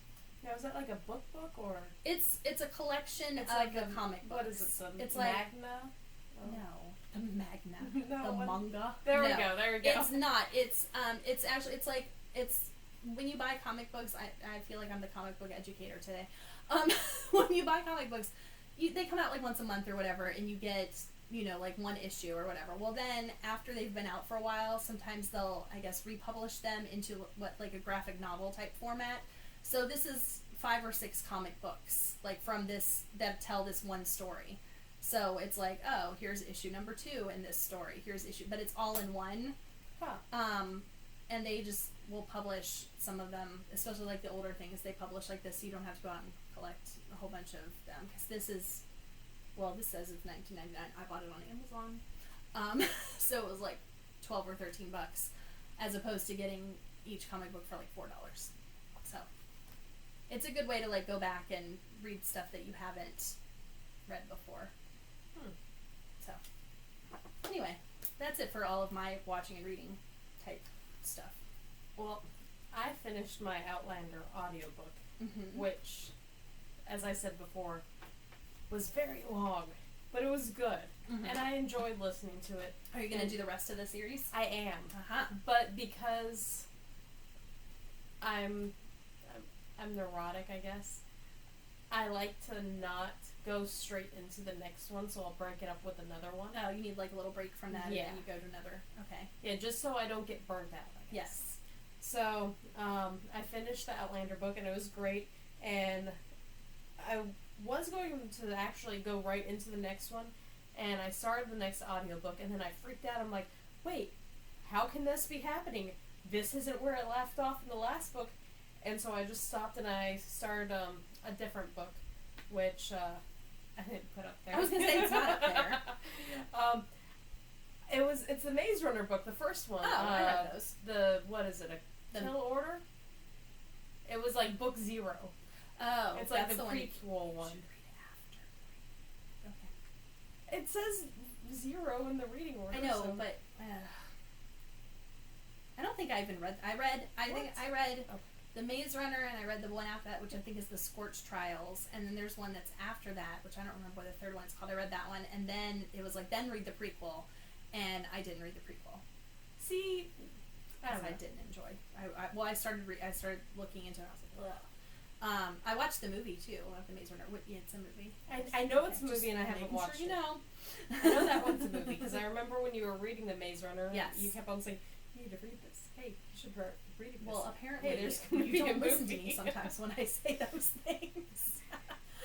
now is that like a book or? It's a collection of like the comic books. What is it? It's like Magna? Oh. No, the Magna, No, the manga. There we go. It's not. It's actually it's when you buy comic books. I feel like I'm the comic book educator today. When you buy comic books, they come out like once a month or whatever, and you get, like one issue or whatever. Well, then after they've been out for a while, sometimes they'll, I guess, republish them into like a graphic novel type format. So this is 5 or 6 comic books, like from this, that tell this one story. So it's like, oh, here's issue number 2 in this story. Here's issue, but it's all in one. Huh. And they just will publish some of them, especially like the older things. They publish like this, so you don't have to go out and collect a whole bunch of them. Because this is, this says it's $19.99. I bought it on Amazon, so it was like $12 or $13, as opposed to getting each comic book for like $4. So it's a good way to like go back and read stuff that you haven't read before. So anyway, that's it for all of my watching and reading type stuff. Well, I finished my Outlander audiobook, which, as I said before, was very long, but it was good, and I enjoyed listening to it. Are you going to do the rest of the series? I am, but because I'm neurotic, I guess, I like to not go straight into the next one, so I'll break it up with another one. Oh, you need like a little break from that, and then you go to another. Okay. Yeah, just so I don't get burnt out, I guess. Yes. So, I finished the Outlander book, and it was great, and I was going to actually go right into the next one, and I started the next audiobook, and then I freaked out. I'm like, wait, how can this be happening? This isn't where it left off in the last book. And so I just stopped and I started a different book, which I didn't put up there. I was going to say it's not up there. It's the Maze Runner book, the first one. Oh, I read those. What is it, a Kill Order? It was like book 0. Oh, it's like that's the one prequel one. Should read it after. Okay. It says 0 in the reading order. I know, so. but I don't think I even read. I think I read the Maze Runner, and I read the one after that, which I think is the Scorch Trials, and then there's one that's after that, which I don't remember what the third one is called. I read that one, and then it was like, then read the prequel, and I didn't read the prequel. See, I didn't enjoy. I started looking into it. I was like, ugh. I watched the movie too of the Maze Runner. Yeah, it's a movie. I know it's a movie, and I haven't watched it. I know that one's a movie because I remember when you were reading the Maze Runner, you kept on saying, "You need to read this. Hey, you should read this." Well, apparently, hey, there's going to be don't a listen movie. to me sometimes when I say those things.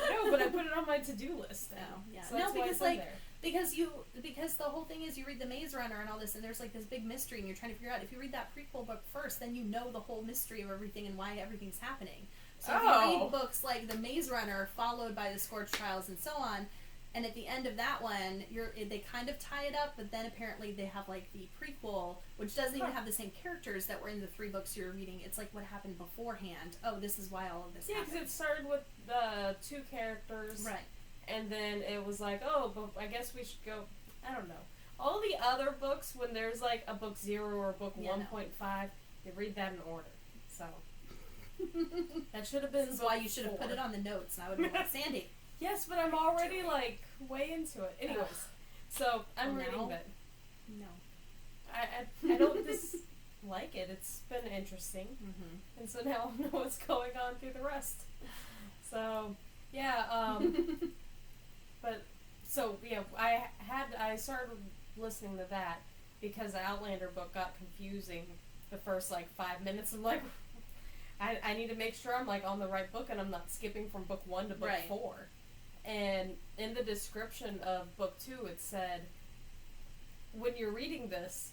No, but I put it on my to-do list. Oh, yeah. So No, that's why because it's in there. Because the whole thing is you read the Maze Runner and all this, and there's like this big mystery, and you're trying to figure out if you read that prequel book first, then you know the whole mystery of everything and why everything's happening. So if you read books like the Maze Runner followed by the Scorched Trials and so on, and at the end of that one, they kind of tie it up, but then apparently they have like the prequel, which doesn't even have the same characters that were in the 3 books you're reading. It's like what happened beforehand. Oh, this is why all of this happened. Yeah, because it started with the 2 characters. Right. And then it was like, oh, but I guess we should go, I don't know. All the other books, when there's like a book 0 or a book 1.5, they read that in order. So, that should have been This is why you should have put it on the notes, and I would have been like, Sandy. Yes, but I'm already like way into it. Anyways, so I'm reading that. No. I don't dislike it. It's been interesting. Mm-hmm. And so now I know what's going on through the rest. So, yeah, but, so, yeah, I started listening to that because the Outlander book got confusing the first, like, 5 minutes. I'm like, I need to make sure I'm, like, on the right book and I'm not skipping from book 1 to book 4. And in the description of book 2, it said, when you're reading this,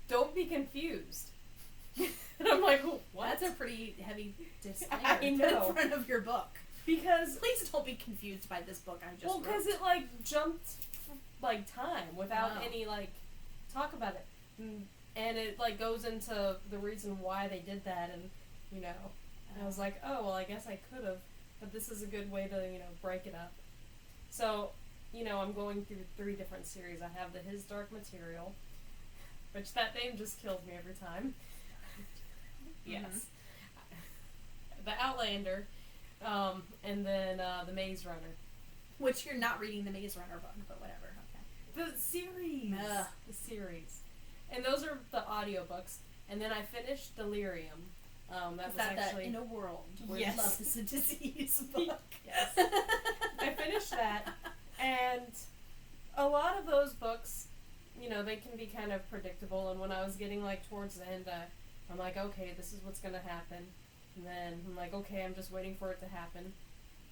don't be confused. And I'm like, what? That's a pretty heavy disclaimer I know. in front of your book. Because please don't be confused by this book I just wrote. because it like jumped like time without any like talk about it, and it like goes into the reason why they did that, and you know, and I was like, oh well, I guess I could have, but this is a good way to break it up. So I'm going through 3 different series. I have the His Dark Material, which that name just kills me every time. Yes, the Outlander. And then the Maze Runner. Which you're not reading the Maze Runner book, but whatever. Okay. The series. The series. And those are the audiobooks. And then I finished Delirium. That was actually... In a World Where Yes. Love is a Disease book. Yes. I finished that. And a lot of those books, they can be kind of predictable. And when I was getting like towards the end, I'm like, okay, this is what's going to happen. And then I'm like, okay, I'm just waiting for it to happen.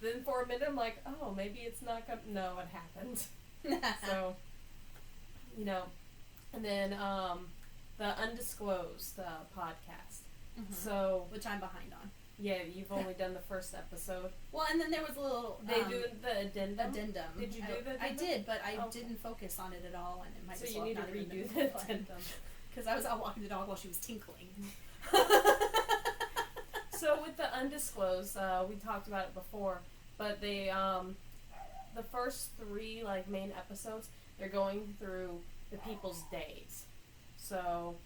Then for a minute, I'm like, oh, maybe it's not gonna... No, it happened. So, And then the Undisclosed podcast. Mm-hmm. So... Which I'm behind on. Yeah, you've only done the first episode. Well, and then there was a little... They do the addendum? Did you do the addendum? I did, but I didn't focus on it at all, and it might so as you well need to not even redo been the addendum. Because I was out walking the dog while she was tinkling. So with the Undisclosed, we talked about it before, but they, the first 3, like, main episodes, they're going through the people's days. So,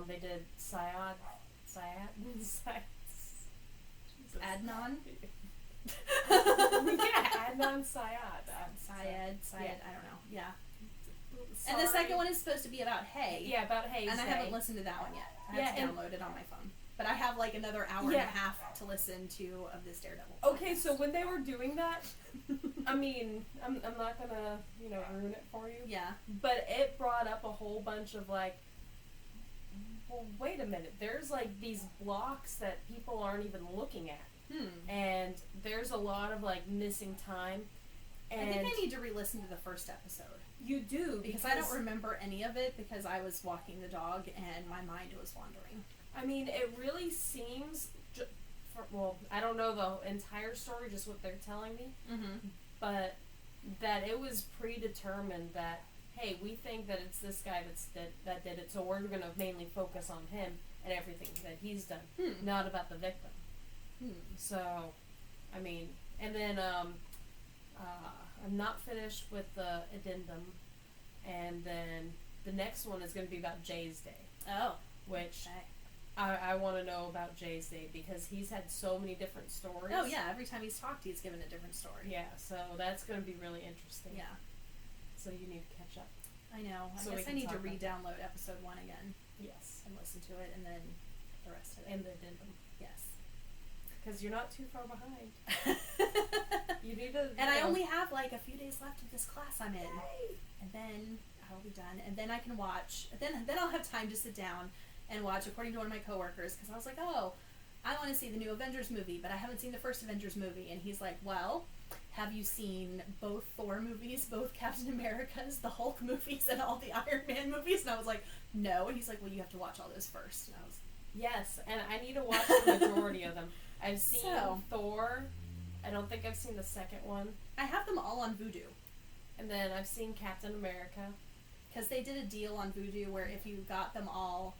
they did Syed? Adnan? Yeah, Adnan Syed. Syed, Yeah. I don't know. Yeah. Sorry. And the second one is supposed to be about hay. Yeah, about Hayes And I Day. haven't listened to that one yet. I have to download it on my phone. But I have like another hour and a half to listen to of this Daredevil. Okay, so when they were doing that, I mean, I'm not gonna, ruin it for you. Yeah. But it brought up a whole bunch of like, well, wait a minute, there's like these blocks that people aren't even looking at. And there's a lot of like missing time. And I think I need to re-listen to the first episode. You do, because I don't remember any of it because I was walking the dog and my mind was wandering. I mean, it really seems, I don't know the entire story, just what they're telling me, but that it was predetermined that, hey, we think that it's this guy that did it, so we're going to mainly focus on him and everything that he's done, not about the victim. So, I mean, and then I'm not finished with the addendum, and then the next one is going to be about Jay's Day. Oh. Which I want to know about Jay's Day because he's had so many different stories. Oh, yeah. Every time he's talked, he's given a different story. Yeah, so that's going to be really interesting. Yeah. So you need to catch up. I know. So I guess I need to re-download episode 1 again. Yes. And listen to it, and then the rest of it. And the addendum. Yes. Because you're not too far behind. You need to... And I only have like a few days left of this class I'm in. And then I'll be done. And then I can watch. Then I'll have time to sit down and watch, according to one of my coworkers, because I was like, oh, I want to see the new Avengers movie, but I haven't seen the first Avengers movie. And he's like, well, have you seen both Thor movies, both Captain America's, the Hulk movies, and all the Iron Man movies? And I was like, no. And he's like, well, you have to watch all those first. And I was, yes, and I need to watch the majority of them. I've seen Thor. I don't think I've seen the second one. I have them all on Vudu. And then I've seen Captain America. Because they did a deal on Vudu where if you got them all,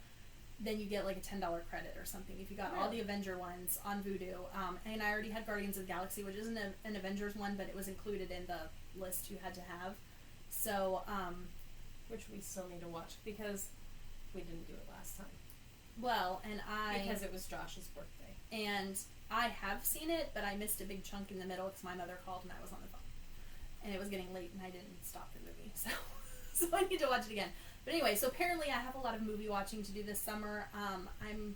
then you get like a $10 credit or something. If you got all the Avenger ones on Vudu. And I already had Guardians of the Galaxy, which isn't an Avengers one, but it was included in the list you had to have. So, which we still need to watch because we didn't do it last time. Well, because it was Josh's birthday. And I have seen it, but I missed a big chunk in the middle because my mother called and I was on the phone. And it was getting late and I didn't stop the movie, so I need to watch it again. But anyway, so apparently I have a lot of movie watching to do this summer. I'm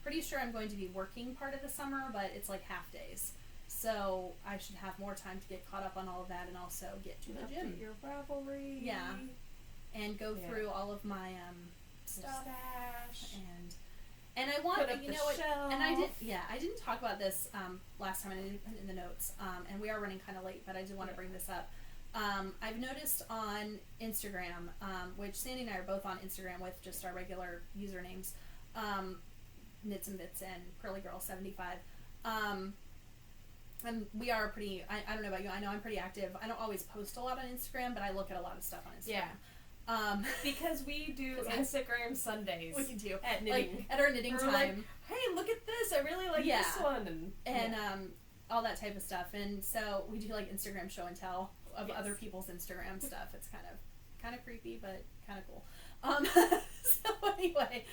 pretty sure I'm going to be working part of the summer, but it's like half days. So I should have more time to get caught up on all of that and also get to the gym. Your Ravelry. Yeah. And go through all of my stuff. Stash. And I want, you know what, shelf. And I didn't talk about this last time, and I didn't put it in the notes, and we are running kind of late, but I did want to bring this up. I've noticed on Instagram, which Sandy and I are both on Instagram with just our regular usernames, Knits and Bits and Pearly Girl 75. And we are pretty, I don't know about you, I know I'm pretty active. I don't always post a lot on Instagram, but I look at a lot of stuff on Instagram. Yeah. Because we do Instagram Sundays. We do. At knitting. Like, at our knitting time. Like, hey, look at this. I really like this one. And all that type of stuff. And so we do like Instagram show and tell of other people's Instagram stuff. It's kind of creepy, but kind of cool. So anyway,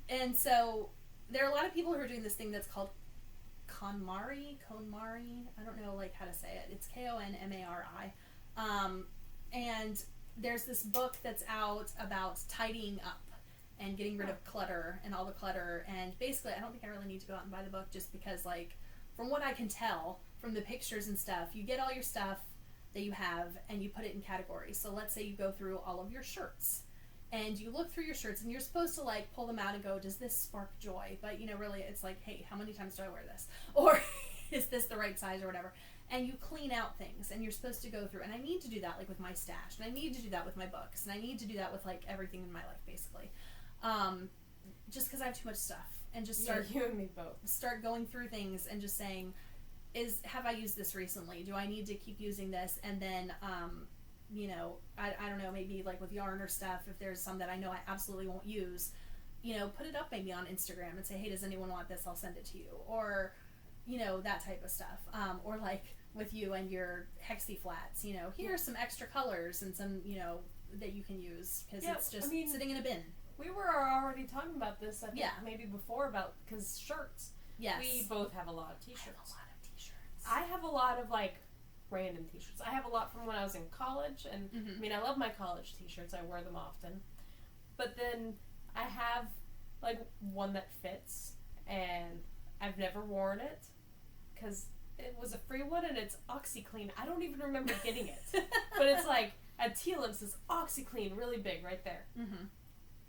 and so there are a lot of people who are doing this thing that's called KonMari. I don't know like how to say it. It's KONMARI. And there's this book that's out about tidying up and getting rid of clutter and all the clutter. And basically, I don't think I really need to go out and buy the book just because, like, from what I can tell from the pictures and stuff, you get all your stuff that you have and you put it in categories. So let's say you go through all of your shirts and you look through your shirts and you're supposed to, like, pull them out and go, does this spark joy? But, you know, really, it's like, hey, how many times do I wear this? Or is this the right size or whatever? And you clean out things, and you're supposed to go through, and I need to do that, like, with my stash, and I need to do that with my books, and I need to do that with, like, everything in my life, basically. Just because I have too much stuff, and just start, you and me both. Start going through things, and just saying, have I used this recently? Do I need to keep using this? And then, you know, I don't know, maybe, like, with yarn or stuff, if there's some that I know I absolutely won't use, you know, put it up maybe on Instagram and say, hey, does anyone want this? I'll send it to you. Or, you know, that type of stuff. Or, like, with you and your hexie flats, you know, here are some extra colors and some, you know, that you can use because it's just sitting in a bin. We were already talking about this, I think, maybe before about, because shirts. Yes. We both have a lot of t-shirts. I have a lot of like, random t-shirts. I have a lot from when I was in college, and, I mean, I love my college t-shirts. I wear them often. But then I have, like, one that fits, and I've never worn it, because it was a free one and it's OxyClean. I don't even remember getting it. But it's like a teal says OxyClean really big right there. Mm-hmm.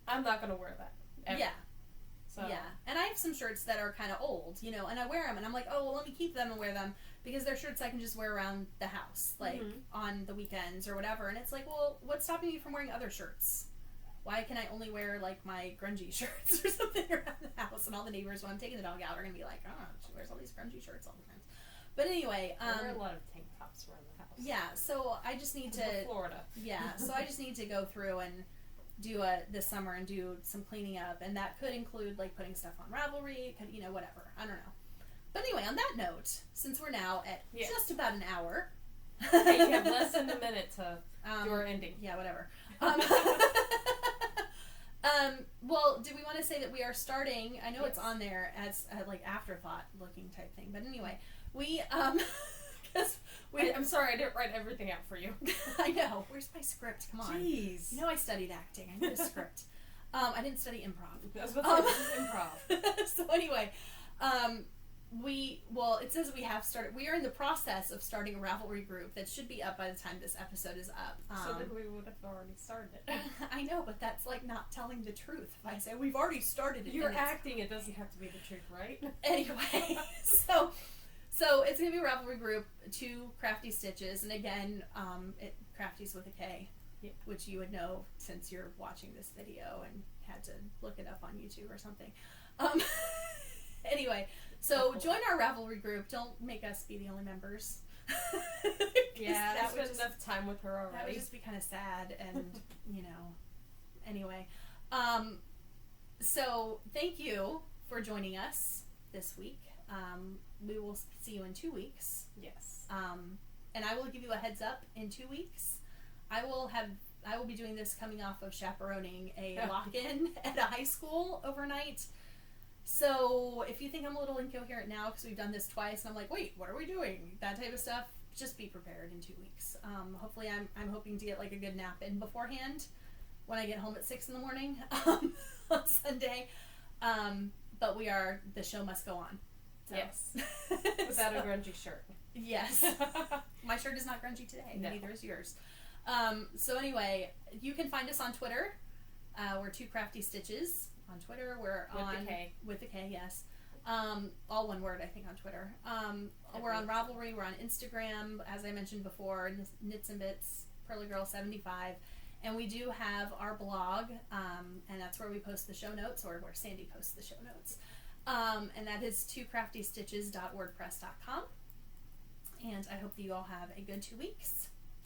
I'm not going to wear that. Ever. Yeah. So. Yeah. And I have some shirts that are kind of old, you know, and I wear them and I'm like, oh, well, let me keep them and wear them because they're shirts I can just wear around the house, like on the weekends or whatever. And it's like, well, what's stopping me from wearing other shirts? Why can I only wear, like, my grungy shirts or something around the house? And all the neighbors, when I'm taking the dog out, are going to be like, oh, she wears all these grungy shirts all the time. But anyway, I wear a lot of tank tops around the house. Yeah, so I just need to Florida. Yeah, so I just need to go through and do this summer and do some cleaning up, and that could include like putting stuff on Ravelry, could, you know, whatever. I don't know. But anyway, on that note, since we're now at just about an hour, hey, you have less than a minute to do our ending. Yeah, whatever. Well, do we want to say that we are starting? I know it's on there as a, like, afterthought looking type thing, but anyway, we I'm sorry, I didn't write everything out for you. I know. Where's my script? Come on. Jeez. You know I studied acting. I need a script. I didn't study improv. I was about to say this is improv. So anyway, it says we have started. We are in the process of starting a Ravelry group that should be up by the time this episode is up. So then we would have already started it. I know, but that's like not telling the truth. If I say we've already started it, you're acting. It doesn't have to be the truth, right? Anyway, So it's gonna be a Ravelry group, 2 Crafty Stitches, and again, Crafty's with a K, Yep. which you would know since you're watching this video and had to look it up on YouTube or something. Anyway, so join our Ravelry group. Don't make us be the only members. Yeah, that I would spent enough time with her already. That would just be kind of sad, and anyway. So thank you for joining us this week. We will see you in 2 weeks. Yes. And I will give you a heads up in 2 weeks. I will be doing this coming off of chaperoning a lock-in at a high school overnight. So if you think I'm a little incoherent now because we've done this twice and I'm like, wait, what are we doing? That type of stuff, just be prepared in 2 weeks. Hopefully I'm hoping to get like a good nap in beforehand when I get home at 6 a.m. on Sunday. But the show must go on. So. Yes. Without a grungy shirt. Yes. My shirt is not grungy today. No. Neither is yours. So anyway, you can find us on Twitter. We're 2 Crafty Stitches on Twitter. We're with on the K. With the K, yes. All one word, I think, on Twitter. We're on Ravelry. We're on Instagram, as I mentioned before. Knits and Bits, PearlyGirl75, and we do have our blog, and that's where we post the show notes, or where Sandy posts the show notes. And that is 2craftystitches.wordpress.com. And I hope that you all have a good 2 weeks.